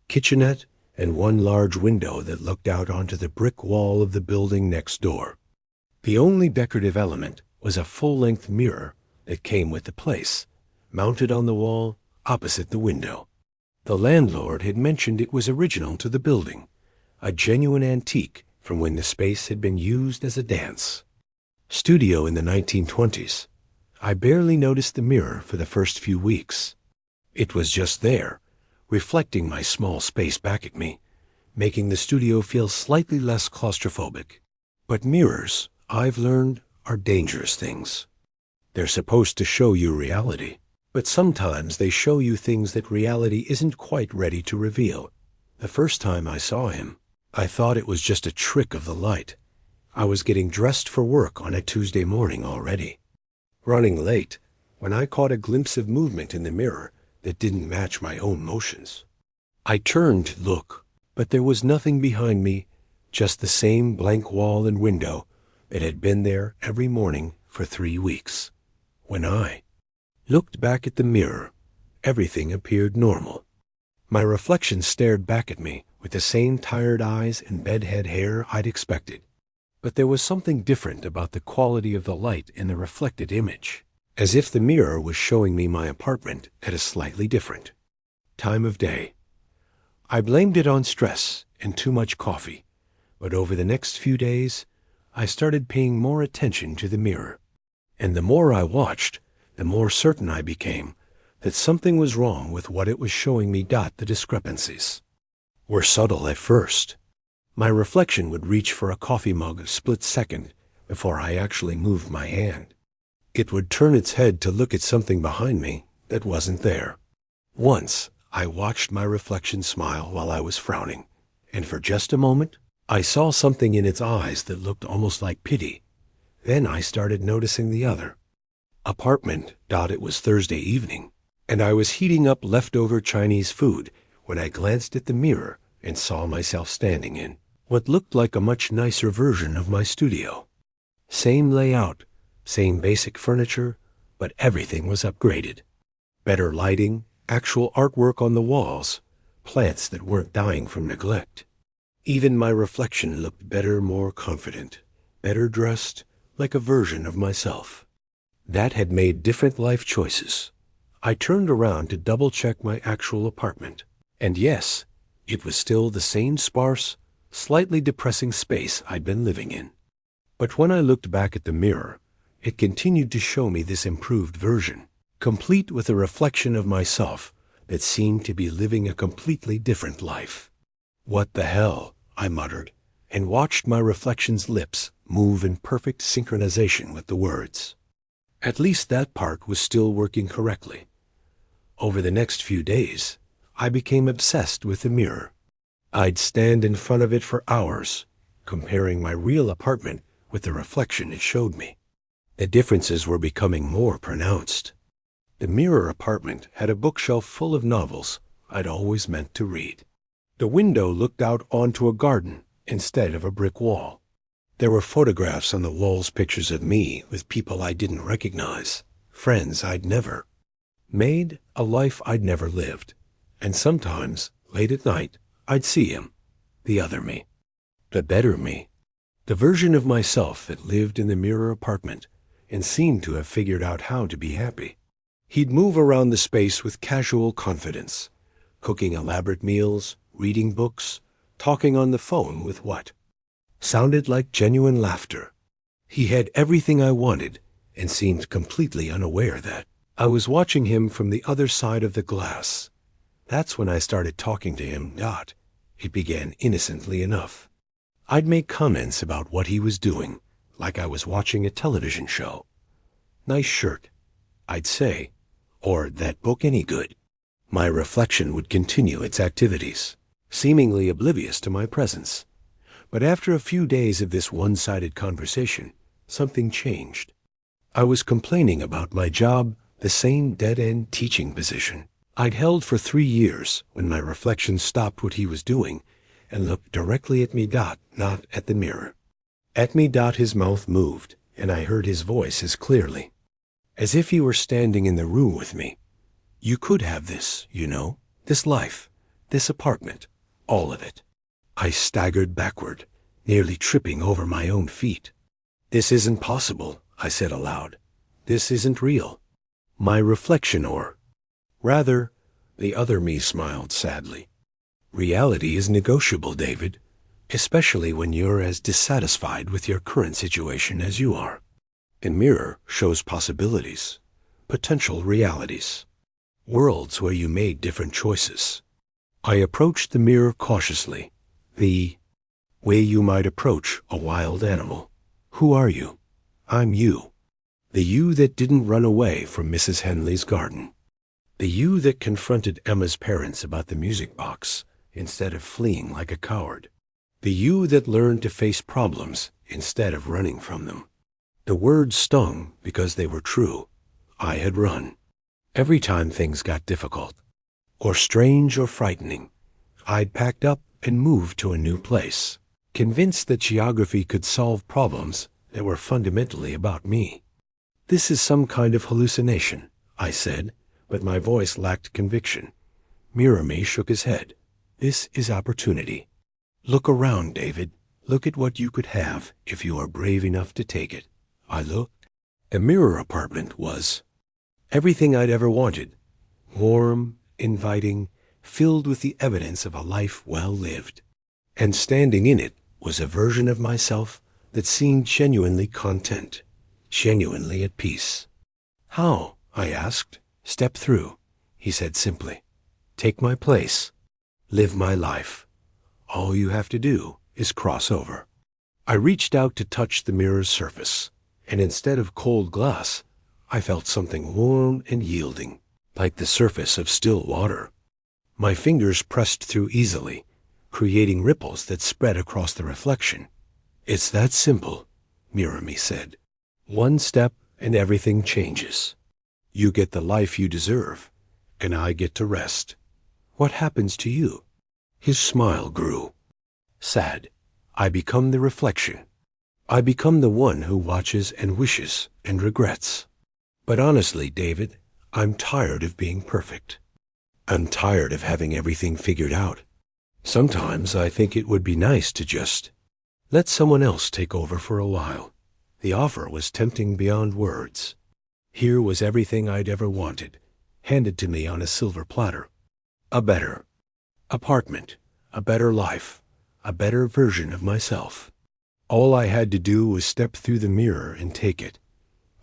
kitchenette, and one large window that looked out onto the brick wall of the building next door. The only decorative element was a full-length mirror that came with the place, mounted on the wall opposite the window. The landlord had mentioned it was original to the building, a genuine antique from when the space had been used as a dance studio in the 1920s. I barely noticed the mirror for the first few weeks. It was just there, reflecting my small space back at me, making the studio feel slightly less claustrophobic. But mirrors, I've learned, are dangerous things. They're supposed to show you reality, but sometimes they show you things that reality isn't quite ready to reveal. The first time I saw him, I thought it was just a trick of the light. I was getting dressed for work on a Tuesday morning already, running late, when I caught a glimpse of movement in the mirror that didn't match my own motions. I turned to look, but there was nothing behind me, just the same blank wall and window that had been there every morning for 3 weeks. When I looked back at the mirror, everything appeared normal. My reflection stared back at me with the same tired eyes and bedhead hair I'd expected. But there was something different about the quality of the light in the reflected image, as if the mirror was showing me my apartment at a slightly different time of day. I blamed it on stress and too much coffee, but over the next few days, I started paying more attention to the mirror. And the more I watched, the more certain I became that something was wrong with what it was showing me. The discrepancies were subtle at first. My reflection would reach for a coffee mug a split second before I actually moved my hand. It would turn its head to look at something behind me that wasn't there. Once, I watched my reflection smile while I was frowning, and for just a moment, I saw something in its eyes that looked almost like pity. Then I started noticing the other apartment. It was Thursday evening, and I was heating up leftover Chinese food when I glanced at the mirror and saw myself standing in what looked like a much nicer version of my studio. Same layout, same basic furniture, but everything was upgraded. Better lighting, actual artwork on the walls, plants that weren't dying from neglect. Even my reflection looked better, more confident, better dressed, like a version of myself that had made different life choices. I turned around to double-check my actual apartment, and yes, it was still the same sparse, slightly depressing space I'd been living in. But when I looked back at the mirror, it continued to show me this improved version, complete with a reflection of myself that seemed to be living a completely different life. "What the hell?" I muttered, and watched my reflection's lips move in perfect synchronization with the words. At least that part was still working correctly. Over the next few days, I became obsessed with the mirror. I'd stand in front of it for hours, comparing my real apartment with the reflection it showed me. The differences were becoming more pronounced. The mirror apartment had a bookshelf full of novels I'd always meant to read. The window looked out onto a garden instead of a brick wall. There were photographs on the walls, pictures of me with people I didn't recognize, friends I'd never made, a life I'd never lived. And sometimes, late at night, I'd see him, the other me, the better me, the version of myself that lived in the mirror apartment and seemed to have figured out how to be happy. He'd move around the space with casual confidence, cooking elaborate meals, reading books, talking on the phone with what sounded like genuine laughter. He had everything I wanted and seemed completely unaware that I was watching him from the other side of the glass. That's when I started talking to him. It began innocently enough. I'd make comments about what he was doing, like I was watching a television show. Nice shirt, I'd say, or that book any good. My reflection would continue its activities, seemingly oblivious to my presence. But after a few days of this one-sided conversation, something changed. I was complaining about my job, the same dead-end teaching position I'd held for 3 years, when my reflection stopped what he was doing and looked directly at me, not at the mirror. At me, his mouth moved, and I heard his voice as clearly, as if he were standing in the room with me. You could have this, you know, this life, this apartment, all of it. I staggered backward, nearly tripping over my own feet. This isn't possible, I said aloud. This isn't real. My reflection, or rather, the other me smiled sadly. Reality is negotiable, David, especially when you're as dissatisfied with your current situation as you are. The mirror shows possibilities, potential realities, worlds where you made different choices. I approached the mirror cautiously, the way you might approach a wild animal. Who are you? I'm you. The you that didn't run away from Mrs. Henley's garden. The you that confronted Emma's parents about the music box instead of fleeing like a coward. The you that learned to face problems instead of running from them. The words stung because they were true. I had run. Every time things got difficult, or strange or frightening, I'd packed up and moved to a new place, convinced that geography could solve problems that were fundamentally about me. This is some kind of hallucination, I said, but my voice lacked conviction. Mirror me shook his head. This is opportunity. Look around, David. Look at what you could have if you are brave enough to take it. I looked. The mirror apartment was everything I'd ever wanted. Warm, inviting, filled with the evidence of a life well lived. And standing in it was a version of myself that seemed genuinely content, genuinely at peace. How? I asked. Step through, he said simply. Take my place. Live my life. All you have to do is cross over. I reached out to touch the mirror's surface, and instead of cold glass, I felt something warm and yielding, like the surface of still water. My fingers pressed through easily, creating ripples that spread across the reflection. It's that simple, Mirror me said. One step and everything changes. You get the life you deserve, and I get to rest. What happens to you? His smile grew. Sad. I become the reflection. I become the one who watches and wishes and regrets. But honestly, David, I'm tired of being perfect. I'm tired of having everything figured out. Sometimes I think it would be nice to just let someone else take over for a while. The offer was tempting beyond words. Here was everything I'd ever wanted, handed to me on a silver platter. A better apartment, a better life, a better version of myself. All I had to do was step through the mirror and take it.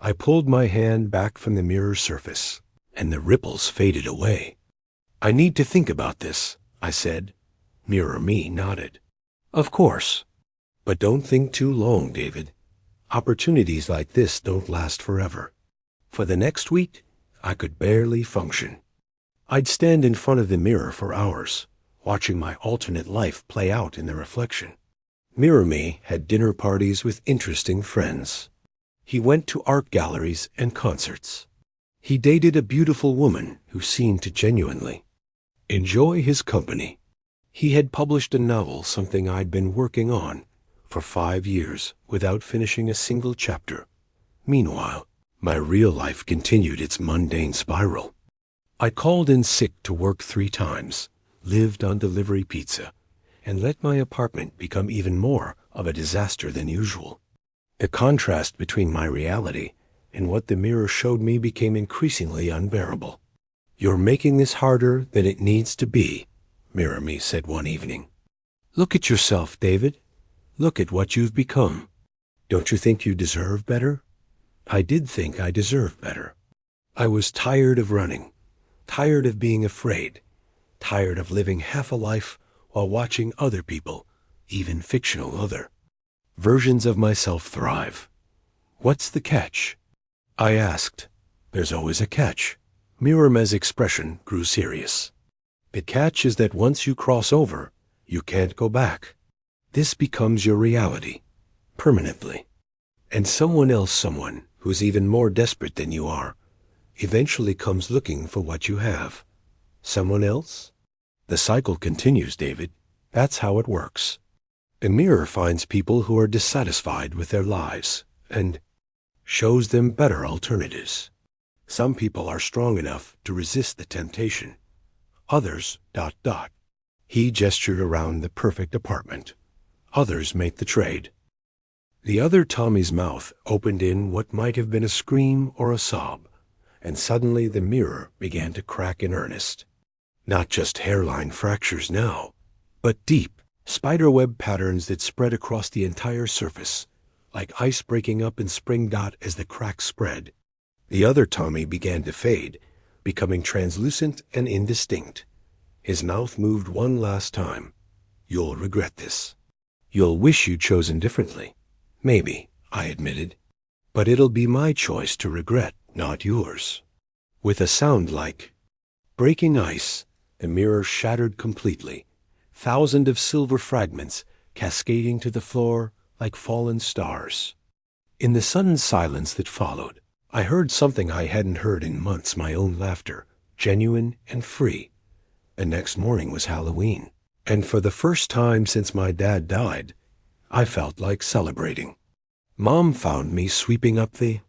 I pulled my hand back from the mirror's surface, and the ripples faded away. I need to think about this, I said. Mirror me nodded. Of course. But don't think too long, David. Opportunities like this don't last forever. For the next week, I could barely function. I'd stand in front of the mirror for hours, watching my alternate life play out in the reflection. Mirror Me had dinner parties with interesting friends. He went to art galleries and concerts. He dated a beautiful woman who seemed to genuinely enjoy his company. He had published a novel, something I'd been working on for 5 years without finishing a single chapter. Meanwhile, my real life continued its mundane spiral. I called in sick to work 3 times, lived on delivery pizza, and let my apartment become even more of a disaster than usual. The contrast between my reality and what the mirror showed me became increasingly unbearable. "You're making this harder than it needs to be," Mirror Me said one evening. "Look at yourself, David. Look at what you've become. Don't you think you deserve better?" I did think I deserved better. I was tired of running, tired of being afraid, tired of living half a life while watching other people, even fictional other versions of myself, thrive. "What's the catch?" I asked. "There's always a catch." Mirror Me's expression grew serious. "The catch is that once you cross over, you can't go back. This becomes your reality, permanently. And someone who's even more desperate than you are, eventually comes looking for what you have. Someone else? The cycle continues, David. That's how it works. A mirror finds people who are dissatisfied with their lives and shows them better alternatives. Some people are strong enough to resist the temptation. Others, ... He gestured around the perfect apartment. Others make the trade. The other Tommy's mouth opened in what might have been a scream or a sob, and suddenly the mirror began to crack in earnest. Not just hairline fractures now, but deep, spiderweb patterns that spread across the entire surface, like ice breaking up in spring. As the cracks spread, the other Tommy began to fade, becoming translucent and indistinct. His mouth moved one last time. "You'll regret this. You'll wish you'd chosen differently." "Maybe," I admitted. "But it'll be my choice to regret, not yours." With a sound like breaking ice, the mirror shattered completely, thousands of silver fragments cascading to the floor like fallen stars. In the sudden silence that followed, I heard something I hadn't heard in months, my own laughter, genuine and free. The next morning was Halloween, and for the first time since my dad died, I felt like celebrating. Mom found me sweeping up the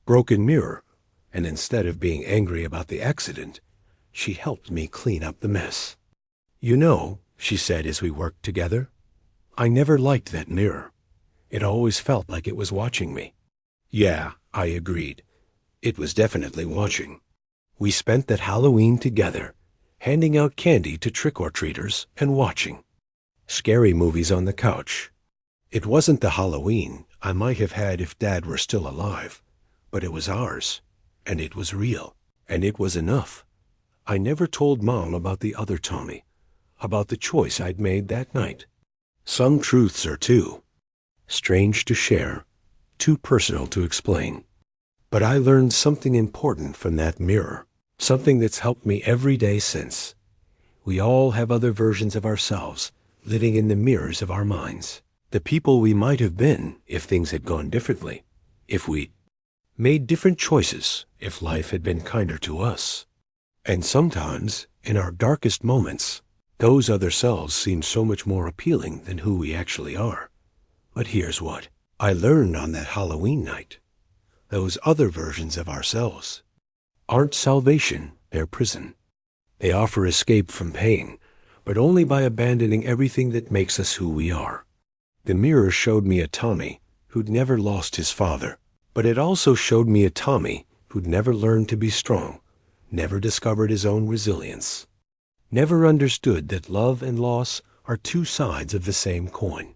broken mirror, and instead of being angry about the accident, she helped me clean up the mess. "You know," she said as we worked together, "I never liked that mirror. It always felt like it was watching me." "Yeah," I agreed. It was definitely watching. We spent that Halloween together, handing out candy to trick-or-treaters and watching scary movies on the couch. It wasn't the Halloween I might have had if Dad were still alive, but it was ours, and it was real, and it was enough. I never told Mom about the other Tommy, about the choice I'd made that night. Some truths are too strange to share, too personal to explain. But I learned something important from that mirror, something that's helped me every day since. We all have other versions of ourselves living in the mirrors of our minds. The people we might have been if things had gone differently, if we made different choices, if life had been kinder to us. And sometimes, in our darkest moments, those other selves seem so much more appealing than who we actually are. But here's what I learned on that Halloween night. Those other versions of ourselves aren't salvation, they're prison. They offer escape from pain, but only by abandoning everything that makes us who we are. The mirror showed me a Tommy who'd never lost his father, but it also showed me a Tommy who'd never learned to be strong, never discovered his own resilience, never understood that love and loss are 2 sides of the same coin.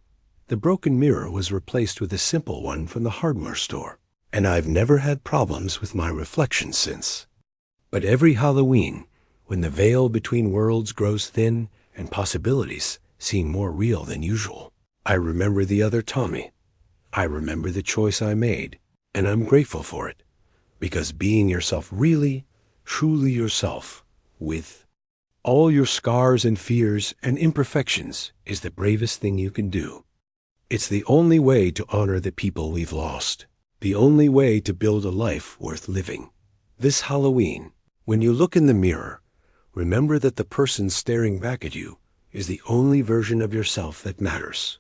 The broken mirror was replaced with a simple one from the hardware store, and I've never had problems with my reflection since. But every Halloween, when the veil between worlds grows thin and possibilities seem more real than usual, I remember the other Tommy. I remember the choice I made, and I'm grateful for it, because being yourself really, truly yourself, with all your scars and fears and imperfections, is the bravest thing you can do. It's the only way to honor the people we've lost. The only way to build a life worth living. This Halloween, when you look in the mirror, remember that the person staring back at you is the only version of yourself that matters.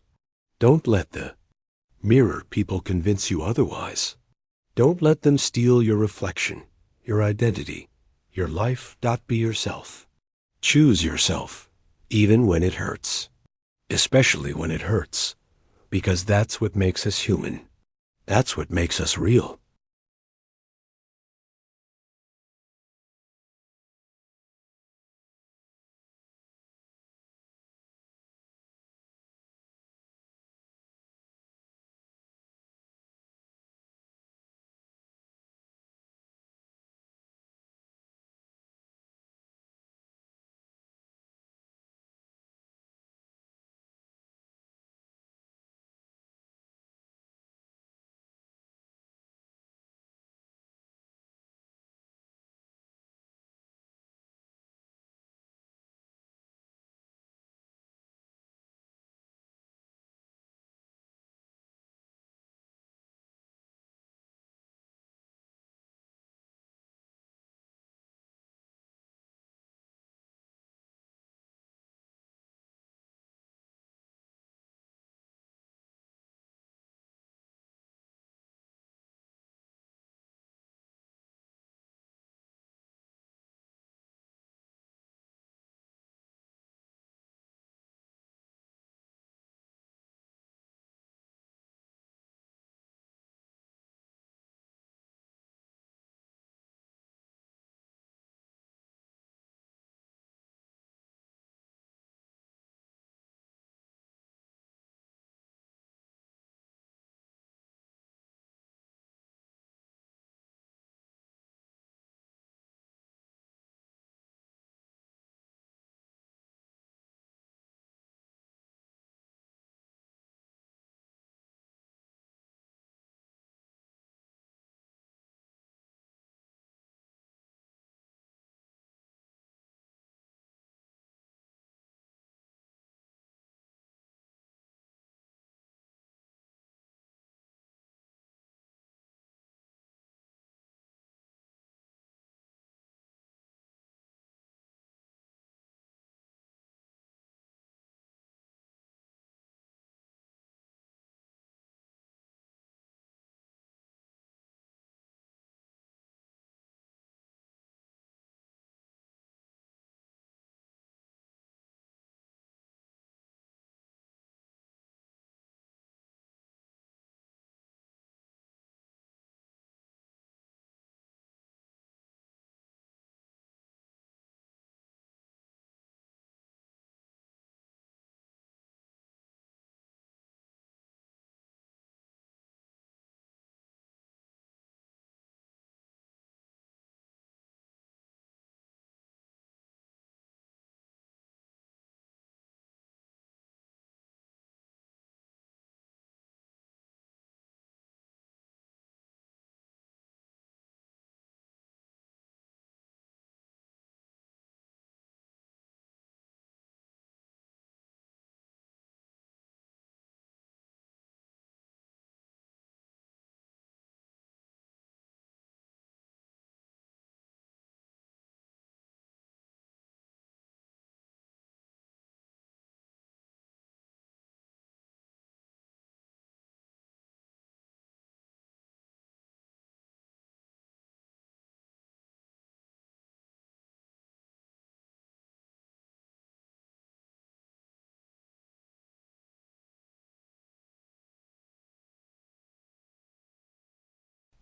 Don't let the mirror people convince you otherwise. Don't let them steal your reflection, your identity, your life. Be yourself. Choose yourself, even when it hurts. Especially when it hurts, because that's what makes us human. That's what makes us real.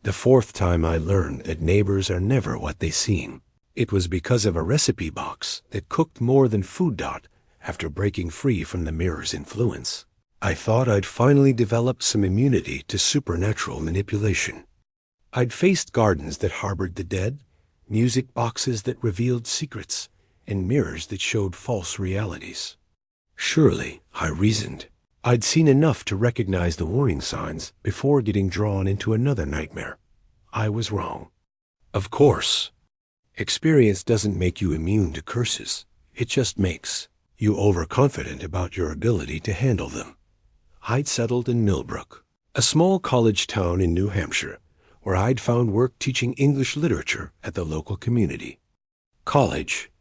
The fourth time I learned that neighbors are never what they seem. It was because of a recipe box that cooked more than food. After breaking free from the mirror's influence, I thought I'd finally developed some immunity to supernatural manipulation. I'd faced gardens that harbored the dead, music boxes that revealed secrets, and mirrors that showed false realities. Surely, I reasoned, I'd seen enough to recognize the warning signs before getting drawn into another nightmare. I was wrong. Of course, experience doesn't make you immune to curses. It just makes you overconfident about your ability to handle them. I'd settled in Millbrook, a small college town in New Hampshire, where I'd found work teaching English literature at the local community. College.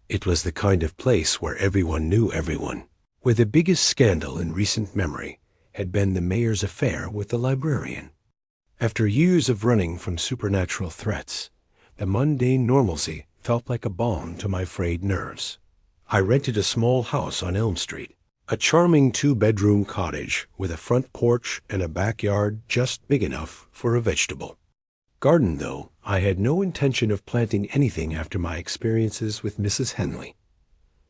It was the kind of place where everyone knew everyone, where the biggest scandal in recent memory had been the mayor's affair with the librarian. After years of running from supernatural threats, the mundane normalcy felt like a balm to my frayed nerves. I rented a small house on Elm Street, a charming 2-bedroom cottage with a front porch and a backyard just big enough for a vegetable garden, though I had no intention of planting anything after my experiences with Mrs. Henley.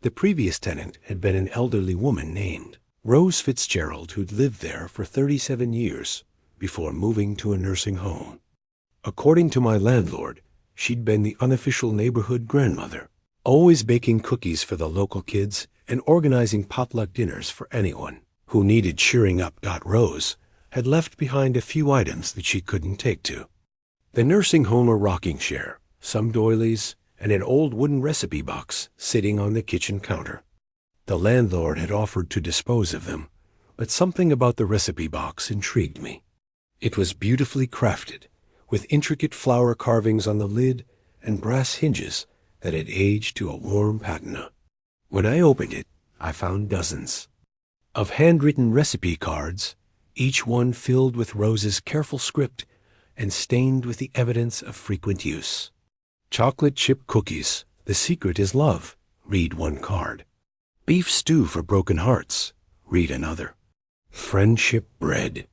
The previous tenant had been an elderly woman named Rose Fitzgerald, who'd lived there for 37 years before moving to a nursing home. According to my landlord, she'd been the unofficial neighborhood grandmother, always baking cookies for the local kids and organizing potluck dinners for anyone who needed cheering up. Rose had left behind a few items that she couldn't take to. The nursing home, a rocking chair, some doilies, and an old wooden recipe box sitting on the kitchen counter. The landlord had offered to dispose of them, but something about the recipe box intrigued me. It was beautifully crafted, with intricate flower carvings on the lid and brass hinges that had aged to a warm patina. When I opened it, I found dozens of handwritten recipe cards, each one filled with Rose's careful script and stained with the evidence of frequent use. Chocolate chip cookies, the secret is love, read one card. Beef stew for broken hearts, read another. Friendship bread,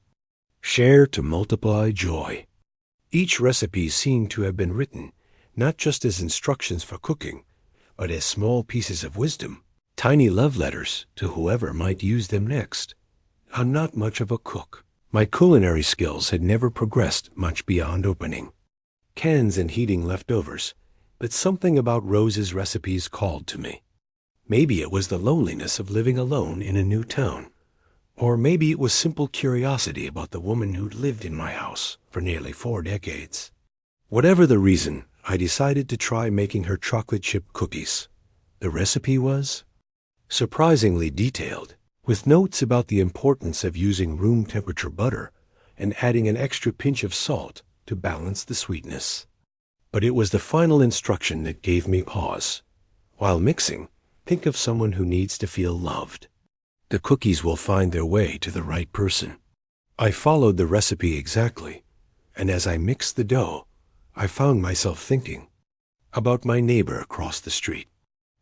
share to multiply joy. Each recipe seemed to have been written not just as instructions for cooking, but as small pieces of wisdom, tiny love letters to whoever might use them next. I'm not much of a cook. My culinary skills had never progressed much beyond opening cans and heating leftovers, but something about Rose's recipes called to me. Maybe it was the loneliness of living alone in a new town, or maybe it was simple curiosity about the woman who'd lived in my house for nearly 4 decades. Whatever the reason, I decided to try making her chocolate chip cookies. The recipe was surprisingly detailed, with notes about the importance of using room temperature butter and adding an extra pinch of salt to balance the sweetness. But it was the final instruction that gave me pause. While mixing, think of someone who needs to feel loved. The cookies will find their way to the right person. I followed the recipe exactly, and as I mixed the dough, I found myself thinking about my neighbor across the street.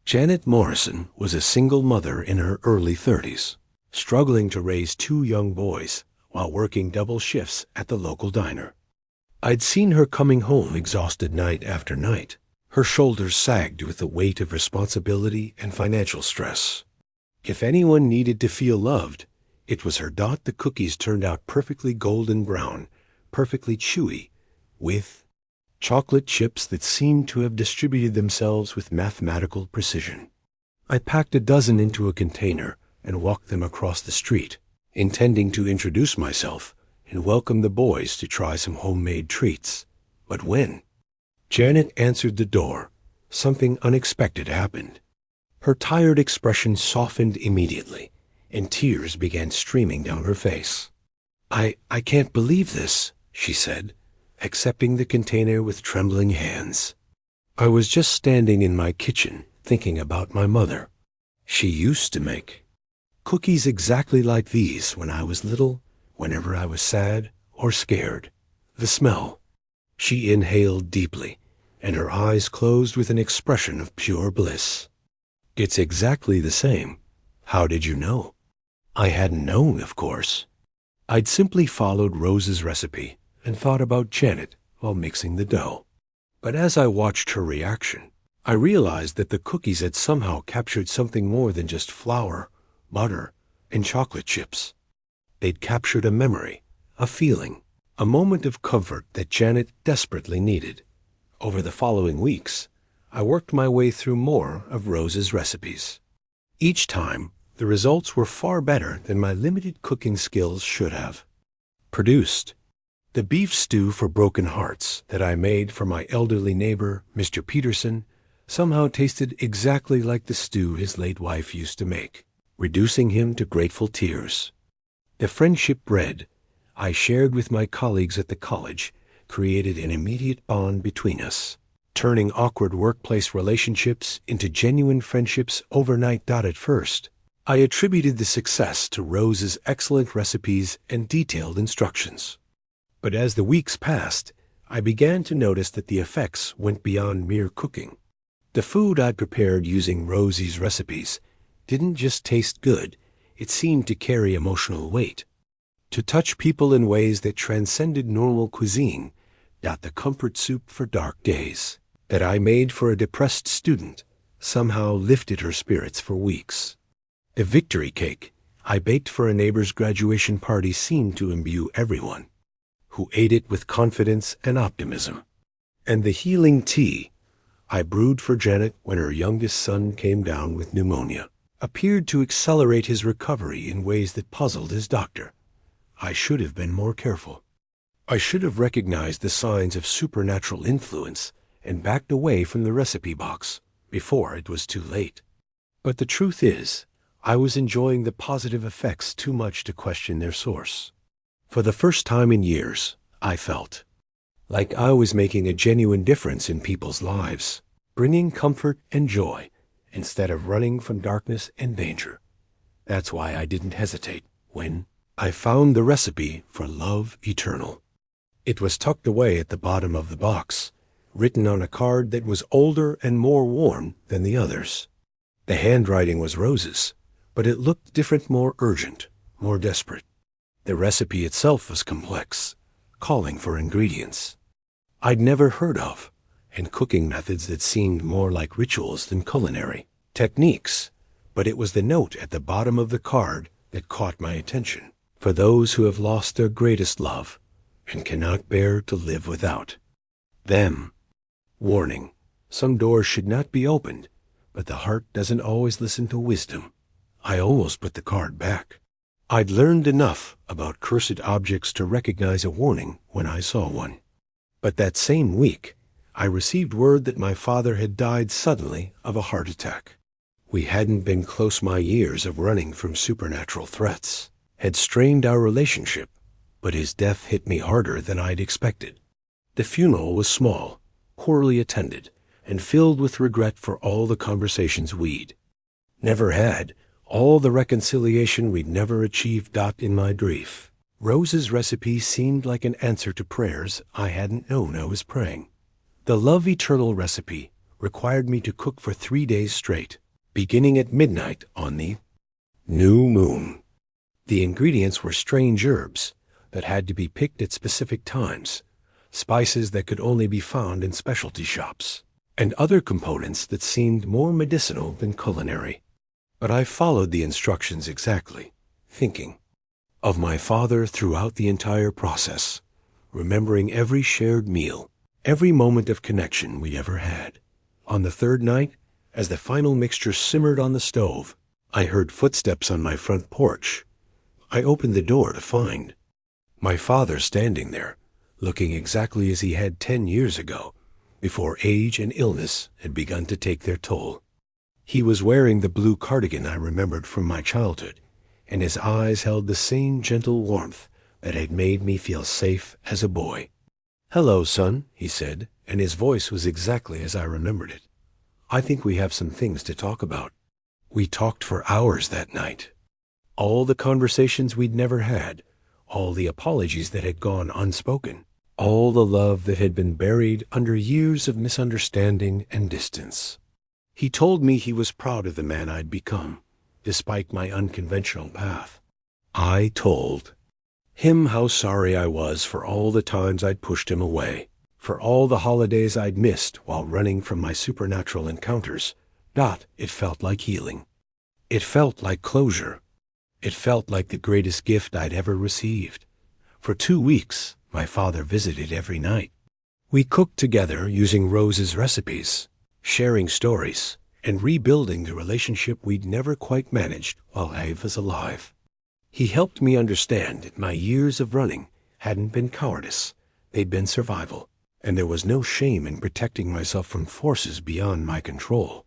Janet Morrison was a single mother in her early 30s, struggling to raise 2 young boys while working double shifts at the local diner. I'd seen her coming home exhausted night after night. Her shoulders sagged with the weight of responsibility and financial stress. If anyone needed to feel loved, it was her. The cookies turned out perfectly golden brown, perfectly chewy, with chocolate chips that seemed to have distributed themselves with mathematical precision. I packed a dozen into a container and walked them across the street, intending to introduce myself and welcome the boys to try some homemade treats. But when Janet answered the door, something unexpected happened. Her tired expression softened immediately, and tears began streaming down her face. I can't believe this," she said, accepting the container with trembling hands. "I was just standing in my kitchen thinking about my mother. She used to make cookies exactly like these when I was little, whenever I was sad or scared. The smell." She inhaled deeply, and her eyes closed with an expression of pure bliss. "It's exactly the same. How did you know?" I hadn't known, of course. I'd simply followed Rose's recipe and thought about Janet while mixing the dough. But as I watched her reaction, I realized that the cookies had somehow captured something more than just flour, butter, and chocolate chips. They'd captured a memory, a feeling, a moment of comfort that Janet desperately needed. Over the following weeks, I worked my way through more of Rose's recipes. Each time, the results were far better than my limited cooking skills should have produced. The beef stew for broken hearts that I made for my elderly neighbor, Mr. Peterson, somehow tasted exactly like the stew his late wife used to make, reducing him to grateful tears. The friendship bread I shared with my colleagues at the college created an immediate bond between us, turning awkward workplace relationships into genuine friendships overnight. At first, I attributed the success to Rose's excellent recipes and detailed instructions. But as the weeks passed, I began to notice that the effects went beyond mere cooking. The food I'd prepared using Rosie's recipes didn't just taste good, it seemed to carry emotional weight, to touch people in ways that transcended normal cuisine. The comfort soup for dark days that I made for a depressed student somehow lifted her spirits for weeks. The victory cake I baked for a neighbor's graduation party seemed to imbue everyone who ate it with confidence and optimism. And the healing tea I brewed for Janet when her youngest son came down with pneumonia appeared to accelerate his recovery in ways that puzzled his doctor. I should have been more careful. I should have recognized the signs of supernatural influence and backed away from the recipe box before it was too late. But the truth is, I was enjoying the positive effects too much to question their source. For the first time in years, I felt like I was making a genuine difference in people's lives, bringing comfort and joy instead of running from darkness and danger. That's why I didn't hesitate when I found the recipe for love eternal. It was tucked away at the bottom of the box, written on a card that was older and more worn than the others. The handwriting was Rose's, but it looked different, more urgent, more desperate. The recipe itself was complex, calling for ingredients I'd never heard of, and cooking methods that seemed more like rituals than culinary techniques. But it was the note at the bottom of the card that caught my attention. For those who have lost their greatest love and cannot bear to live without them. Warning: some doors should not be opened, but the heart doesn't always listen to wisdom. I almost put the card back. I'd learned enough about cursed objects to recognize a warning when I saw one. But that same week, I received word that my father had died suddenly of a heart attack. We hadn't been close. My years of running from supernatural threats had strained our relationship, but his death hit me harder than I'd expected. The funeral was small, poorly attended, and filled with regret for all the conversations we'd never had, all the reconciliation we'd never achieved. In my grief, Rose's recipe seemed like an answer to prayers I hadn't known I was praying. The love eternal recipe required me to cook for 3 days straight, beginning at midnight on the new moon. The ingredients were strange herbs that had to be picked at specific times, spices that could only be found in specialty shops, and other components that seemed more medicinal than culinary. But I followed the instructions exactly, thinking of my father throughout the entire process, remembering every shared meal, every moment of connection we ever had. On the third night, as the final mixture simmered on the stove, I heard footsteps on my front porch. I opened the door to find my father standing there, looking exactly as he had 10 years ago, before age and illness had begun to take their toll. He was wearing the blue cardigan I remembered from my childhood, and his eyes held the same gentle warmth that had made me feel safe as a boy. "Hello, son," he said, and his voice was exactly as I remembered it. "I think we have some things to talk about." We talked for hours that night. All the conversations we'd never had, all the apologies that had gone unspoken, all the love that had been buried under years of misunderstanding and distance. He told me he was proud of the man I'd become, despite my unconventional path. I told him how sorry I was for all the times I'd pushed him away, for all the holidays I'd missed while running from my supernatural encounters. It felt like healing. It felt like closure. It felt like the greatest gift I'd ever received. For 2 weeks, my father visited every night. We cooked together using Rose's recipes, sharing stories, and rebuilding the relationship we'd never quite managed while I was alive. He helped me understand that my years of running hadn't been cowardice, they'd been survival, and there was no shame in protecting myself from forces beyond my control.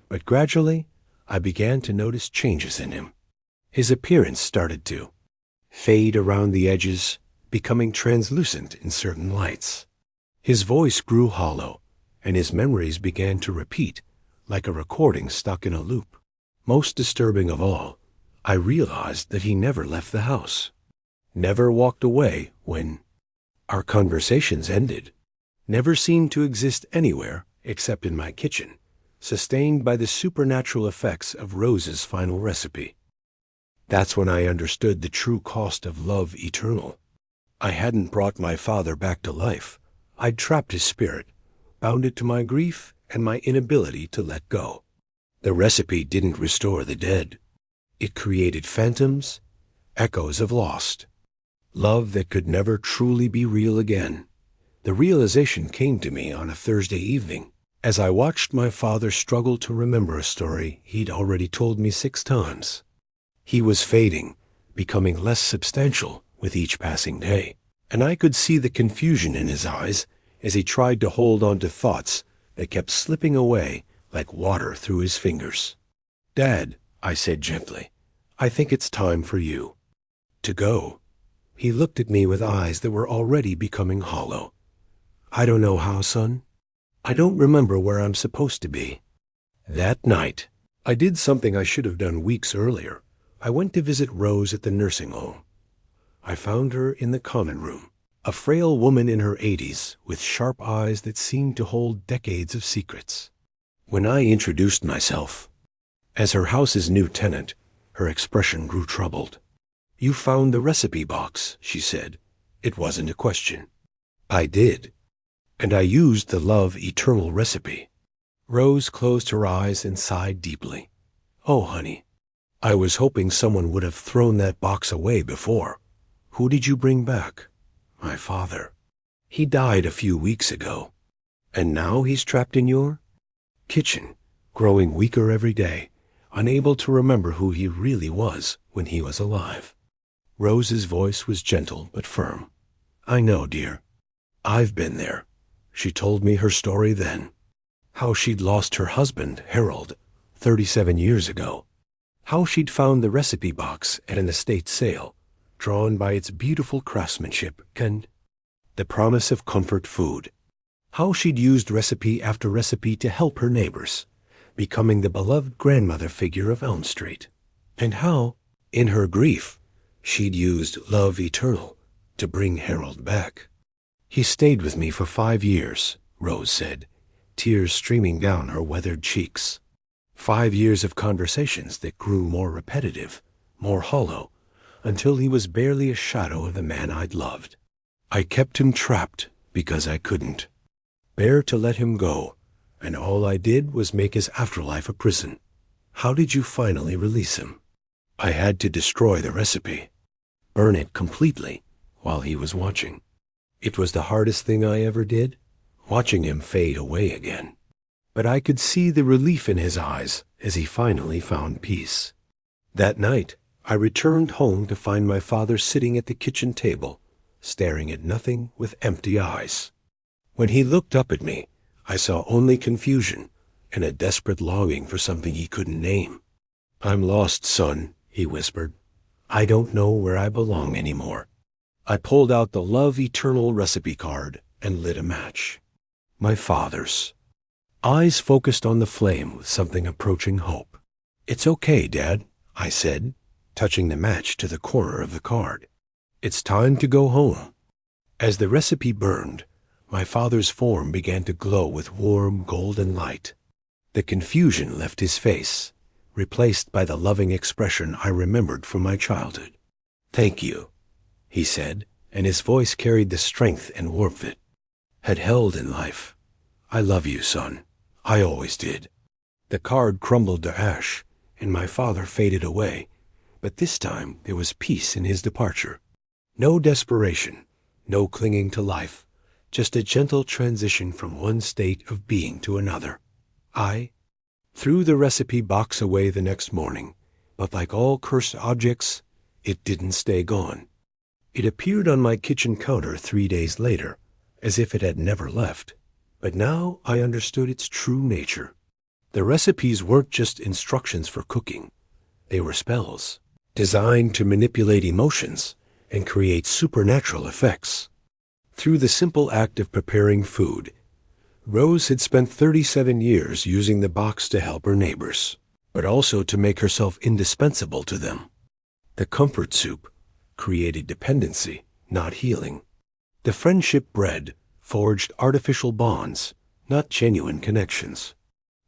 But gradually, I began to notice changes in him. His appearance started to fade around the edges, becoming translucent in certain lights. His voice grew hollow, and his memories began to repeat, like a recording stuck in a loop. Most disturbing of all, I realized that he never left the house, never walked away when our conversations ended, never seemed to exist anywhere except in my kitchen, sustained by the supernatural effects of Rose's final recipe. That's when I understood the true cost of love eternal. I hadn't brought my father back to life. I'd trapped his spirit, bound it to my grief and my inability to let go. The recipe didn't restore the dead. It created phantoms, echoes of lost, love that could never truly be real again. The realization came to me on a Thursday evening, as I watched my father struggle to remember a story he'd already told me 6 times. He was fading, becoming less substantial with each passing day, and I could see the confusion in his eyes as he tried to hold on to thoughts that kept slipping away like water through his fingers. "Dad," I said gently, "I think it's time for you to go." He looked at me with eyes that were already becoming hollow. "I don't know how, son. I don't remember where I'm supposed to be." That night, I did something I should have done weeks earlier. I went to visit Rose at the nursing home. I found her in the common room, a frail woman in her 80s with sharp eyes that seemed to hold decades of secrets. When I introduced myself as her house's new tenant, her expression grew troubled. "You found the recipe box," she said. It wasn't a question. I did. And I used the love eternal recipe. Rose closed her eyes and sighed deeply. "Oh, honey, I was hoping someone would have thrown that box away before. Who did you bring back?" "My father. He died a few weeks ago." "And now he's trapped in your kitchen, growing weaker every day, unable to remember who he really was when he was alive." Rose's voice was gentle but firm. "I know, dear. I've been there." She told me her story then. How she'd lost her husband, Harold, 37 years ago. How she'd found the recipe box at an estate sale, drawn by its beautiful craftsmanship and the promise of comfort food. How she'd used recipe after recipe to help her neighbors, becoming the beloved grandmother figure of Elm Street. And how, in her grief, she'd used love eternal to bring Harold back. "He stayed with me for 5 years," Rose said, tears streaming down her weathered cheeks. 5 years of conversations that grew more repetitive, more hollow, until he was barely a shadow of the man I'd loved. I kept him trapped because I couldn't bear to let him go, and all I did was make his afterlife a prison. How did you finally release him?" "I had to destroy the recipe, burn it completely while he was watching. It was the hardest thing I ever did, watching him fade away again." But I could see the relief in his eyes as he finally found peace. That night, I returned home to find my father sitting at the kitchen table, staring at nothing with empty eyes. When he looked up at me, I saw only confusion and a desperate longing for something he couldn't name. "I'm lost, son," he whispered. "I don't know where I belong anymore." I pulled out the love eternal recipe card and lit a match. My father's eyes focused on the flame with something approaching hope. "It's okay, Dad," I said, touching the match to the corner of the card. "It's time to go home." As the recipe burned, my father's form began to glow with warm golden light. The confusion left his face, replaced by the loving expression I remembered from my childhood. "Thank you," he said, and his voice carried the strength and warmth it had held in life. "I love you, son. I always did." The card crumbled to ash, and my father faded away, but this time there was peace in his departure. No desperation, no clinging to life, just a gentle transition from one state of being to another. I threw the recipe box away the next morning, but like all cursed objects, it didn't stay gone. It appeared on my kitchen counter 3 days later, as if it had never left. But now I understood its true nature. The recipes weren't just instructions for cooking. They were spells, designed to manipulate emotions and create supernatural effects. Through the simple act of preparing food, Rose had spent 37 years using the box to help her neighbors, but also to make herself indispensable to them. The comfort soup created dependency, not healing. The friendship bread forged artificial bonds, not genuine connections.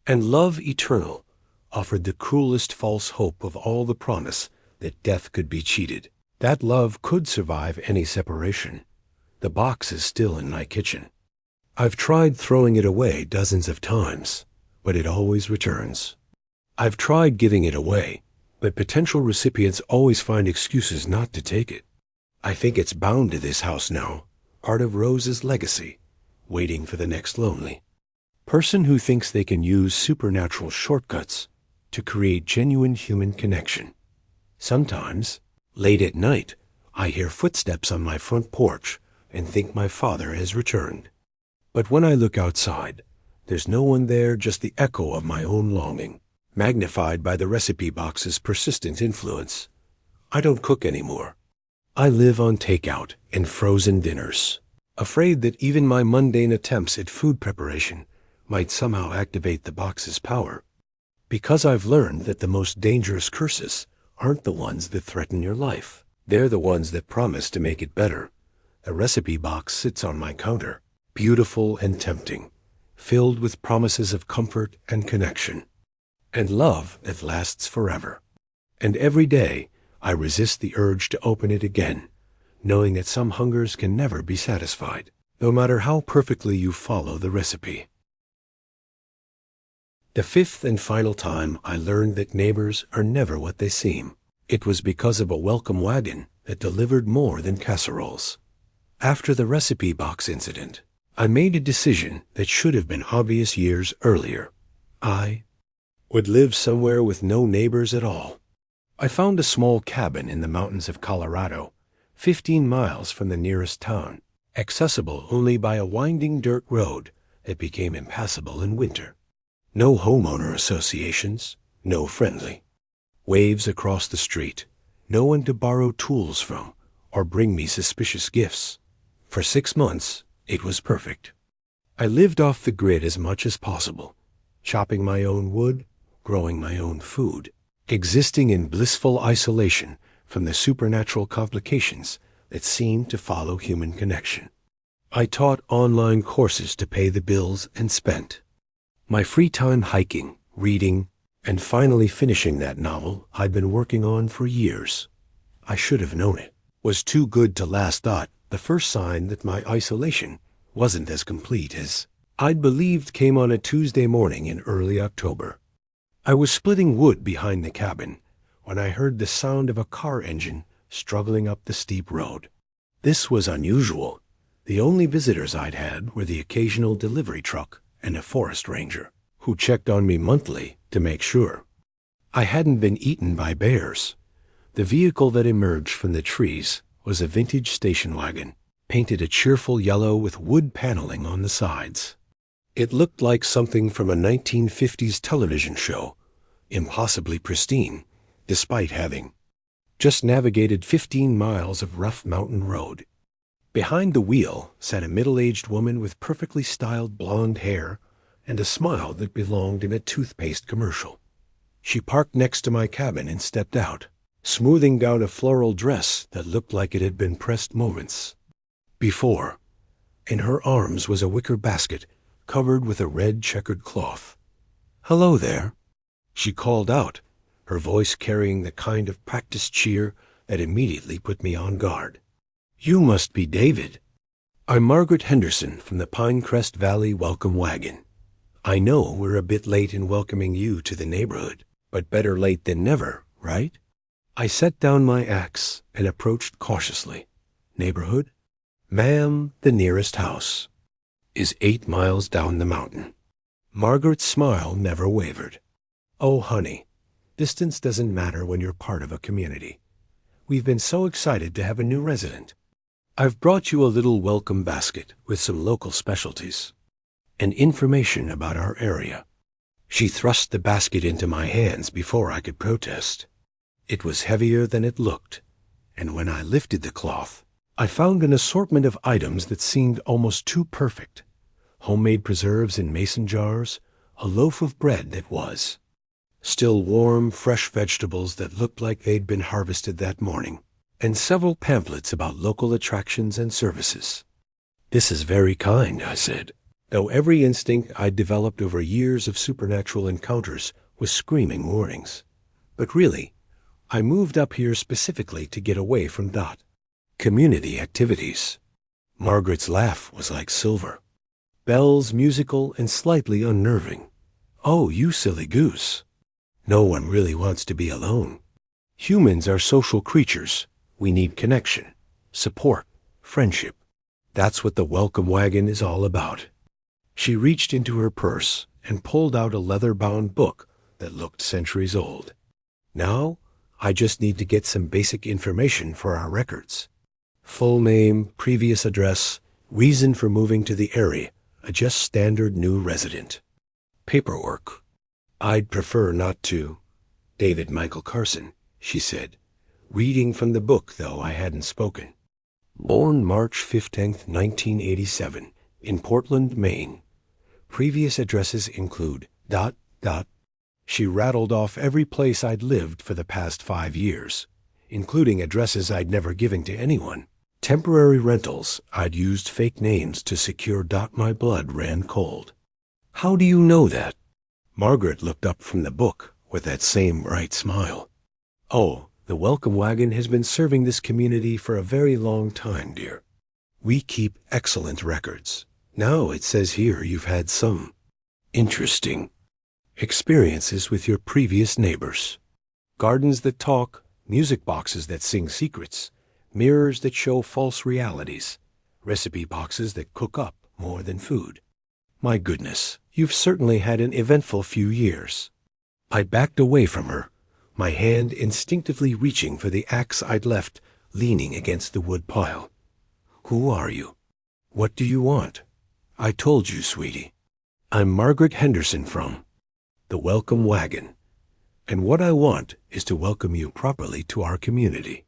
And love eternal offered the cruelest false hope of all the promise that death could be cheated. That love could survive any separation. The box is still in my kitchen. I've tried throwing it away dozens of times, but it always returns. I've tried giving it away, but potential recipients always find excuses not to take it. I think it's bound to this house now, part of Rose's legacy, waiting for the next lonely person who thinks they can use supernatural shortcuts to create genuine human connection. Sometimes, late at night, I hear footsteps on my front porch and think my father has returned. But when I look outside, there's no one there, just the echo of my own longing, magnified by the recipe box's persistent influence. I don't cook anymore. I live on takeout and frozen dinners, afraid that even my mundane attempts at food preparation might somehow activate the box's power. Because I've learned that the most dangerous curses aren't the ones that threaten your life. They're the ones that promise to make it better. A recipe box sits on my counter, beautiful and tempting, filled with promises of comfort and connection, and love that lasts forever. And every day, I resist the urge to open it again, knowing that some hungers can never be satisfied, no matter how perfectly you follow the recipe. The fifth and final time I learned that neighbors are never what they seem. It was because of a welcome wagon that delivered more than casseroles. After the recipe box incident, I made a decision that should have been obvious years earlier. I would live somewhere with no neighbors at all. I found a small cabin in the mountains of Colorado, 15 miles from the nearest town, accessible only by a winding dirt road that became impassable in winter. No homeowner associations, no friendly waves across the street, no one to borrow tools from or bring me suspicious gifts. For 6 months, it was perfect. I lived off the grid as much as possible, chopping my own wood, growing my own food, existing in blissful isolation from the supernatural complications that seemed to follow human connection. I taught online courses to pay the bills and spent my free time hiking, reading, and finally finishing that novel I'd been working on for years. I should have known it was too good to last. The first sign that my isolation wasn't as complete as I'd believed came on a Tuesday morning in early October. I was splitting wood behind the cabin when I heard the sound of a car engine struggling up the steep road. This was unusual. The only visitors I'd had were the occasional delivery truck and a forest ranger, who checked on me monthly to make sure I hadn't been eaten by bears. The vehicle that emerged from the trees was a vintage station wagon, painted a cheerful yellow with wood paneling on the sides. It looked like something from a 1950s television show, impossibly pristine, despite having just navigated 15 miles of rough mountain road. Behind the wheel sat a middle-aged woman with perfectly styled blonde hair and a smile that belonged in a toothpaste commercial. She parked next to my cabin and stepped out, smoothing down a floral dress that looked like it had been pressed moments before. In her arms was a wicker basket covered with a red checkered cloth. "Hello there," she called out, her voice carrying the kind of practiced cheer that immediately put me on guard. "You must be David." "I'm Margaret Henderson from the Pinecrest Valley Welcome Wagon. I know we're a bit late in welcoming you to the neighborhood, but better late than never, right?" I set down my axe and approached cautiously. "Neighborhood? Ma'am, the nearest house is 8 miles down the mountain." Margaret's smile never wavered. "Oh, honey, distance doesn't matter when you're part of a community. We've been so excited to have a new resident. I've brought you a little welcome basket with some local specialties and information about our area." She thrust the basket into my hands before I could protest. It was heavier than it looked, and when I lifted the cloth, I found an assortment of items that seemed almost too perfect. Homemade preserves in mason jars, a loaf of bread that was still warm, fresh vegetables that looked like they'd been harvested that morning, and several pamphlets about local attractions and services. "This is very kind," I said, though every instinct I'd developed over years of supernatural encounters was screaming warnings. But really, I moved up here specifically to get away from Dot. Community activities. Margaret's laugh was like silver. Bells, musical, and slightly unnerving. "Oh, you silly goose. No one really wants to be alone. Humans are social creatures. We need connection, support, friendship. That's what the welcome wagon is all about." She reached into her purse and pulled out a leather-bound book that looked centuries old. "Now, I just need to get some basic information for our records. Full name, previous address, reason for moving to the area, a just standard new resident. Paperwork. I'd prefer not to." "David Michael Carson," she said, reading from the book though I hadn't spoken. "Born March 15th, 1987, in Portland, Maine. Previous addresses include ... She rattled off every place I'd lived for the past 5 years, including addresses I'd never given to anyone. Temporary rentals, I'd used fake names to secure. My blood ran cold. "How do you know that?" Margaret looked up from the book with that same bright smile. "Oh, the welcome wagon has been serving this community for a very long time, dear. We keep excellent records. Now it says here you've had some interesting experiences with your previous neighbors. Gardens that talk, music boxes that sing secrets, mirrors that show false realities, recipe boxes that cook up more than food. My goodness, you've certainly had an eventful few years." I backed away from her, my hand instinctively reaching for the axe I'd left leaning against the wood pile. "Who are you? What do you want?" "I told you, sweetie. I'm Margaret Henderson from the Welcome Wagon, and what I want is to welcome you properly to our community."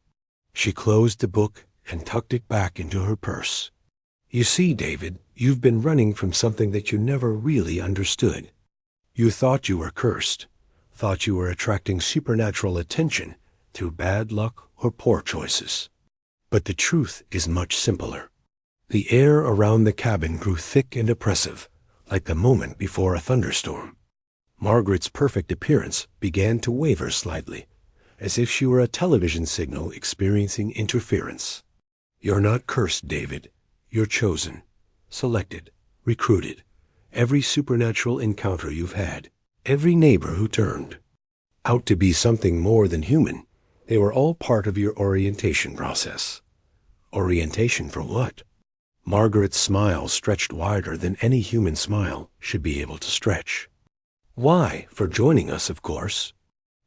She closed the book and tucked it back into her purse. "You see, David, you've been running from something that you never really understood. You thought you were cursed, thought you were attracting supernatural attention through bad luck or poor choices. But the truth is much simpler. The air around the cabin grew thick and oppressive, like the moment before a thunderstorm. Margaret's perfect appearance began to waver slightly, as if she were a television signal experiencing interference. You're not cursed, David. You're chosen, selected, recruited. Every supernatural encounter you've had, every neighbor who turned out to be something more than human, they were all part of your orientation process. Orientation for what? Margaret's smile stretched wider than any human smile should be able to stretch. Why? For joining us, of course.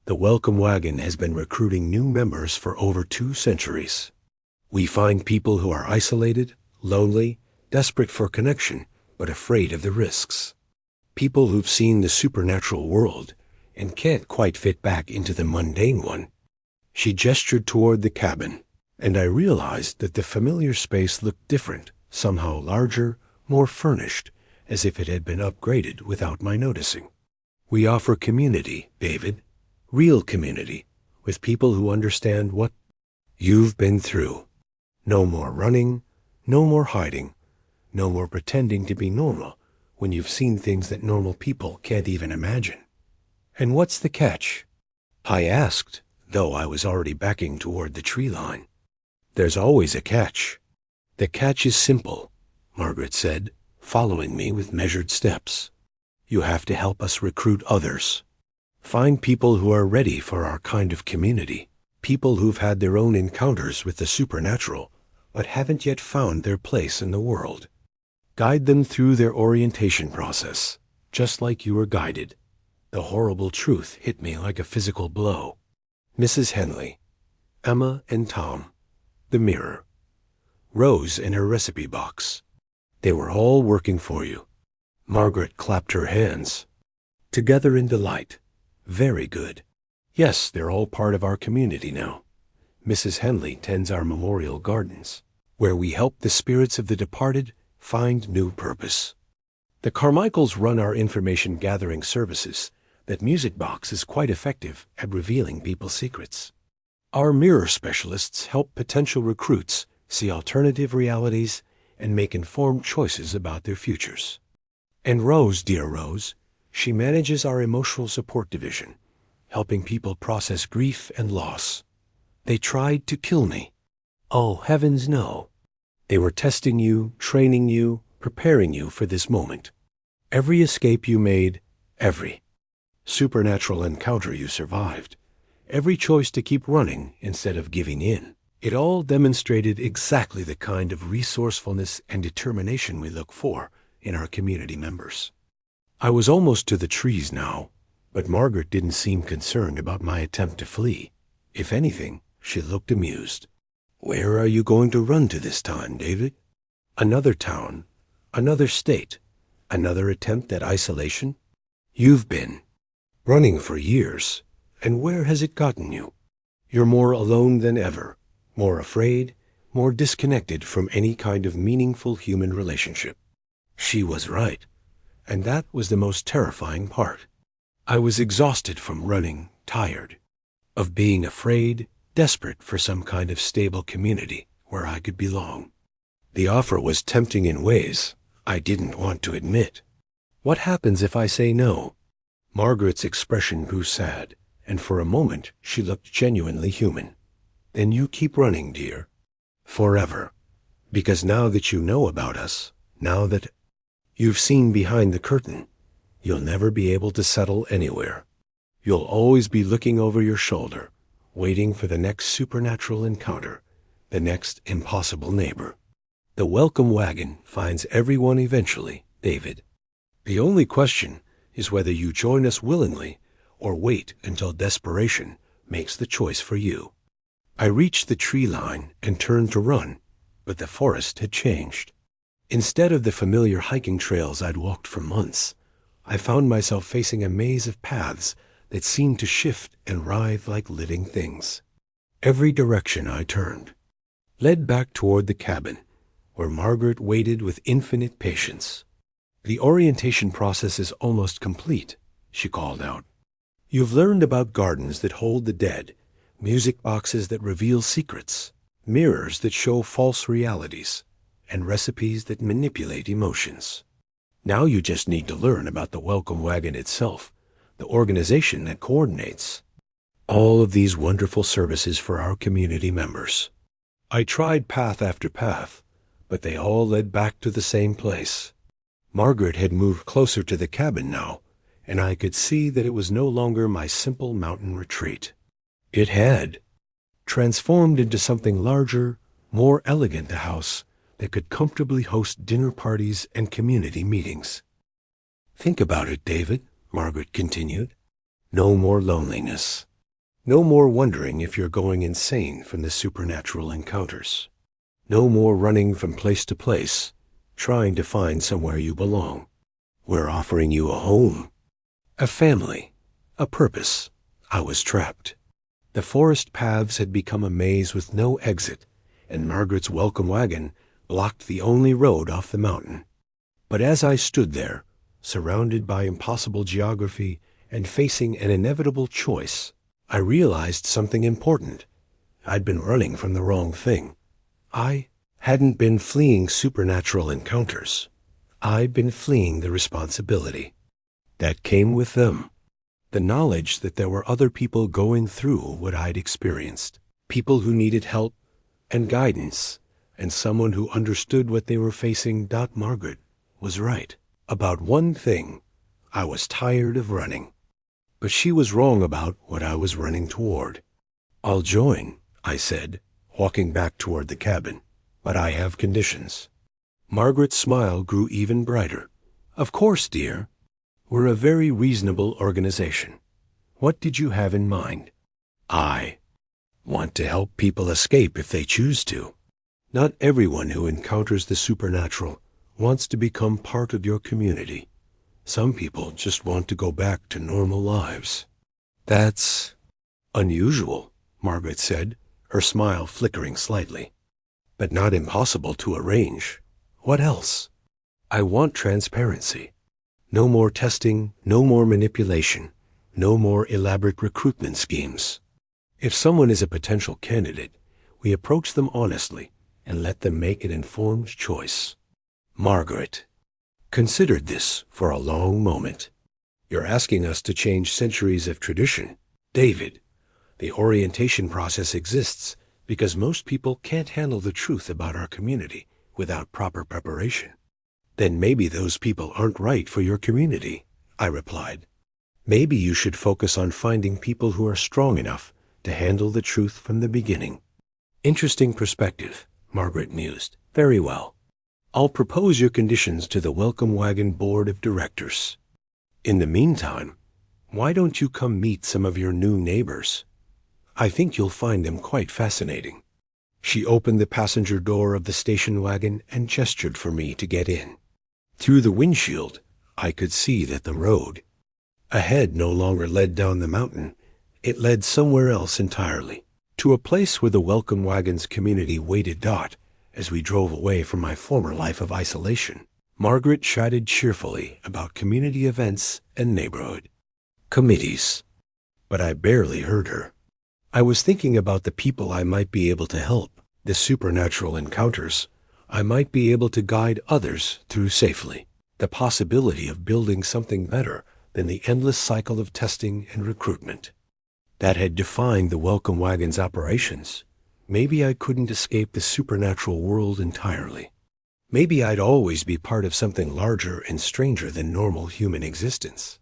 The Welcome Wagon has been recruiting new members for over 2 centuries. We find people who are isolated, lonely, desperate for connection, but afraid of the risks. People who've seen the supernatural world and can't quite fit back into the mundane one. She gestured toward the cabin, and I realized that the familiar space looked different, somehow larger, more furnished, as if it had been upgraded without my noticing. We offer community, David. Real community, with people who understand what you've been through. No more running, no more hiding, no more pretending to be normal when you've seen things that normal people can't even imagine. And what's the catch? I asked, though I was already backing toward the tree line. There's always a catch. The catch is simple, Margaret said, following me with measured steps. You have to help us recruit others. Find people who are ready for our kind of community, people who've had their own encounters with the supernatural, but haven't yet found their place in the world. Guide them through their orientation process, just like you were guided. The horrible truth hit me like a physical blow. Mrs. Henley, Emma and Tom, the mirror, Rose and her recipe box. They were all working for you. Margaret clapped her hands. Together in delight. Very good. Yes, they're all part of our community now. Mrs. Henley tends our memorial gardens, where we help the spirits of the departed find new purpose. The Carmichaels run our information gathering services. That music box is quite effective at revealing people's secrets. Our mirror specialists help potential recruits see alternative realities and make informed choices about their futures. And Rose, dear Rose, she manages our emotional support division, helping people process grief and loss. They tried to kill me. Oh, heavens no. They were testing you, training you, preparing you for this moment. Every escape you made, every supernatural encounter you survived, every choice to keep running instead of giving in, it all demonstrated exactly the kind of resourcefulness and determination we look for in our community members. I was almost to the trees now, but Margaret didn't seem concerned about my attempt to flee. If anything, she looked amused. Where are you going to run to this time, David? Another town, another state, another attempt at isolation? You've been running for years, and where has it gotten you? You're more alone than ever, more afraid, more disconnected from any kind of meaningful human relationship. She was right, and that was the most terrifying part. I was exhausted from running, tired of being afraid, desperate for some kind of stable community where I could belong. The offer was tempting in ways I didn't want to admit. What happens if I say no? Margaret's expression grew sad, and for a moment she looked genuinely human. Then you keep running, dear. Forever. Because now that you know about us, now that you've seen behind the curtain, you'll never be able to settle anywhere. You'll always be looking over your shoulder, waiting for the next supernatural encounter, the next impossible neighbor. The welcome wagon finds everyone eventually, David. The only question is whether you join us willingly or wait until desperation makes the choice for you. I reached the tree line and turned to run, but the forest had changed. Instead of the familiar hiking trails I'd walked for months, I found myself facing a maze of paths that seemed to shift and writhe like living things. Every direction I turned led back toward the cabin, where Margaret waited with infinite patience. The orientation process is almost complete, she called out. You've learned about gardens that hold the dead, music boxes that reveal secrets, mirrors that show false realities, and recipes that manipulate emotions. Now you just need to learn about the welcome wagon itself, the organization that coordinates all of these wonderful services for our community members. I tried path after path, but they all led back to the same place. Margaret had moved closer to the cabin now, and I could see that it was no longer my simple mountain retreat. It had transformed into something larger, more elegant, a house that could comfortably host dinner parties and community meetings. Think about it, David, Margaret continued. No more loneliness. No more wondering if you're going insane from the supernatural encounters. No more running from place to place, trying to find somewhere you belong. We're offering you a home, a family, a purpose. I was trapped. The forest paths had become a maze with no exit, and Margaret's welcome wagon blocked the only road off the mountain. But as I stood there, surrounded by impossible geography and facing an inevitable choice, I realized something important. I'd been running from the wrong thing. I hadn't been fleeing supernatural encounters. I'd been fleeing the responsibility that came with them. The knowledge that there were other people going through what I'd experienced, people who needed help and guidance, and someone who understood what they were facing. Margaret was right about one thing. I was tired of running. But she was wrong about what I was running toward. I'll join, I said, walking back toward the cabin, but I have conditions. Margaret's smile grew even brighter. Of course, dear. We're a very reasonable organization. What did you have in mind? I want to help people escape if they choose to. Not everyone who encounters the supernatural wants to become part of your community. Some people just want to go back to normal lives. That's unusual, Margaret said, her smile flickering slightly. But not impossible to arrange. What else? I want transparency. No more testing, no more manipulation, no more elaborate recruitment schemes. If someone is a potential candidate, we approach them honestly and let them make an informed choice. Margaret considered this for a long moment. You're asking us to change centuries of tradition. David, the orientation process exists because most people can't handle the truth about our community without proper preparation. Then maybe those people aren't right for your community, I replied. Maybe you should focus on finding people who are strong enough to handle the truth from the beginning. Interesting perspective, Margaret mused. Very well. I'll propose your conditions to the Welcome Wagon Board of Directors. In the meantime, why don't you come meet some of your new neighbors? I think you'll find them quite fascinating. She opened the passenger door of the station wagon and gestured for me to get in. Through the windshield, I could see that the road ahead no longer led down the mountain. It led somewhere else entirely, to a place where the Welcome Wagon's community waited. As we drove away from my former life of isolation, Margaret chatted cheerfully about community events and neighborhood committees. But I barely heard her. I was thinking about the people I might be able to help, the supernatural encounters I might be able to guide others through safely, the possibility of building something better than the endless cycle of testing and recruitment that had defined the Welcome Wagon's operations. Maybe I couldn't escape the supernatural world entirely. Maybe I'd always be part of something larger and stranger than normal human existence.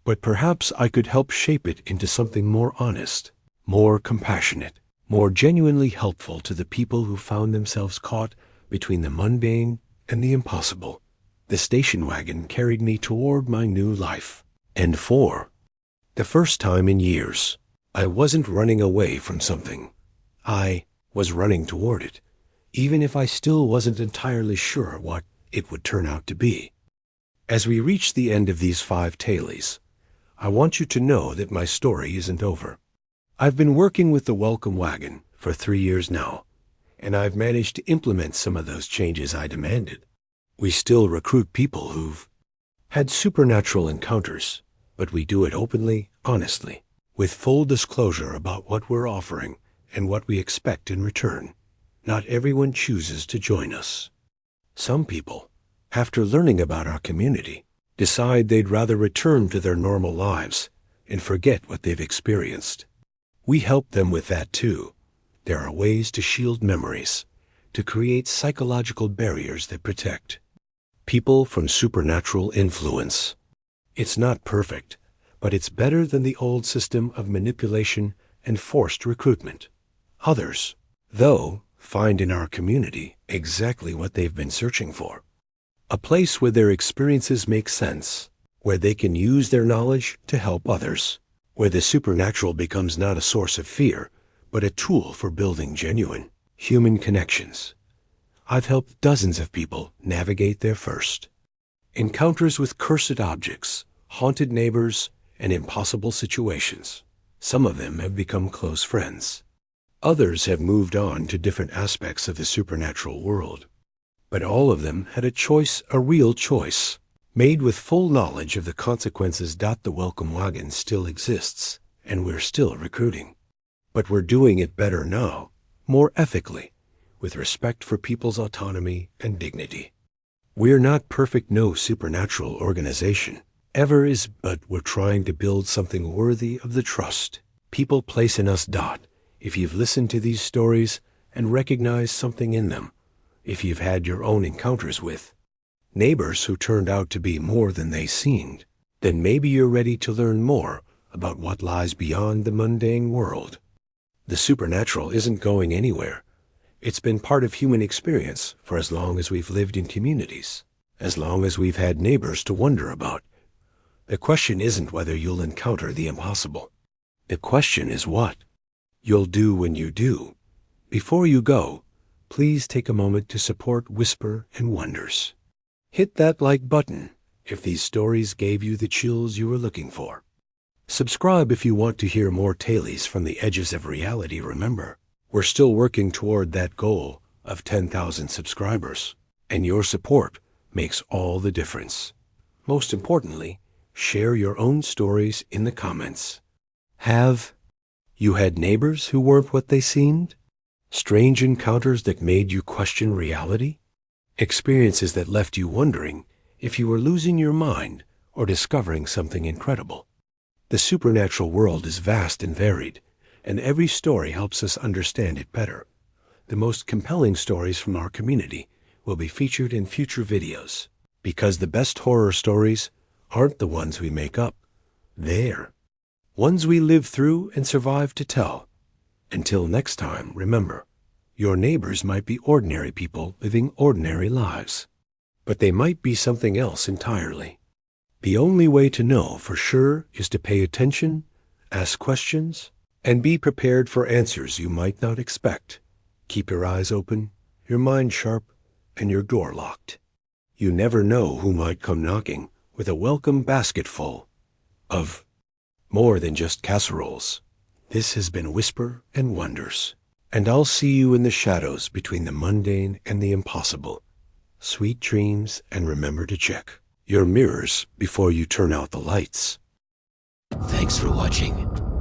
But perhaps I could help shape it into something more honest, more compassionate, more genuinely helpful to the people who found themselves caught between the mundane and the impossible. The station wagon carried me toward my new life. And for the first time in years, I wasn't running away from something. I was running toward it, even if I still wasn't entirely sure what it would turn out to be. As we reach the end of these 5 tailies, I want you to know that my story isn't over. I've been working with the Welcome Wagon for 3 years now, and I've managed to implement some of those changes I demanded. We still recruit people who've had supernatural encounters, but we do it openly, honestly, with full disclosure about what we're offering and what we expect in return. Not everyone chooses to join us. Some people, after learning about our community, decide they'd rather return to their normal lives and forget what they've experienced. We help them with that too. There are ways to shield memories, to create psychological barriers that protect people from supernatural influence. It's not perfect, but it's better than the old system of manipulation and forced recruitment. Others, though, find in our community exactly what they've been searching for. A place where their experiences make sense, where they can use their knowledge to help others, where the supernatural becomes not a source of fear, but a tool for building genuine human connections. I've helped dozens of people navigate their first encounters with cursed objects, haunted neighbors, and impossible situations. Some of them have become close friends. Others have moved on to different aspects of the supernatural world. But all of them had a choice, a real choice, made with full knowledge of the consequences. The Welcome Wagon still exists, and we're still recruiting. But we're doing it better now, more ethically, with respect for people's autonomy and dignity. We're not perfect, no supernatural organization ever is, but we're trying to build something worthy of the trust people place in us. If you've listened to these stories and recognized something in them, if you've had your own encounters with neighbors who turned out to be more than they seemed, then maybe you're ready to learn more about what lies beyond the mundane world. The supernatural isn't going anywhere. It's been part of human experience for as long as we've lived in communities, as long as we've had neighbors to wonder about. The question isn't whether you'll encounter the impossible. The question is what you'll do when you do. Before you go, please take a moment to support Whisper and Wonders. Hit that like button if these stories gave you the chills you were looking for. Subscribe if you want to hear more tailies from the edges of reality. Remember, We're still working toward that goal of 10,000 subscribers, and your support makes all the difference. Most importantly, share your own stories in the comments. Have you had neighbors who weren't what they seemed? Strange encounters that made you question reality? Experiences that left you wondering if you were losing your mind or discovering something incredible? The supernatural world is vast and varied, and every story helps us understand it better. The most compelling stories from our community will be featured in future videos, because the best horror stories aren't the ones we make up. They're ones we live through and survive to tell. Until next time, remember, your neighbors might be ordinary people living ordinary lives, but they might be something else entirely. The only way to know for sure is to pay attention, ask questions, and be prepared for answers you might not expect. Keep your eyes open, your mind sharp, and your door locked. You never know who might come knocking with a welcome basketful of more than just casseroles. This has been Whisper and Wonders, and I'll see you in the shadows between the mundane and the impossible. Sweet dreams, and remember to check your mirrors before you turn out the lights. Thanks for watching.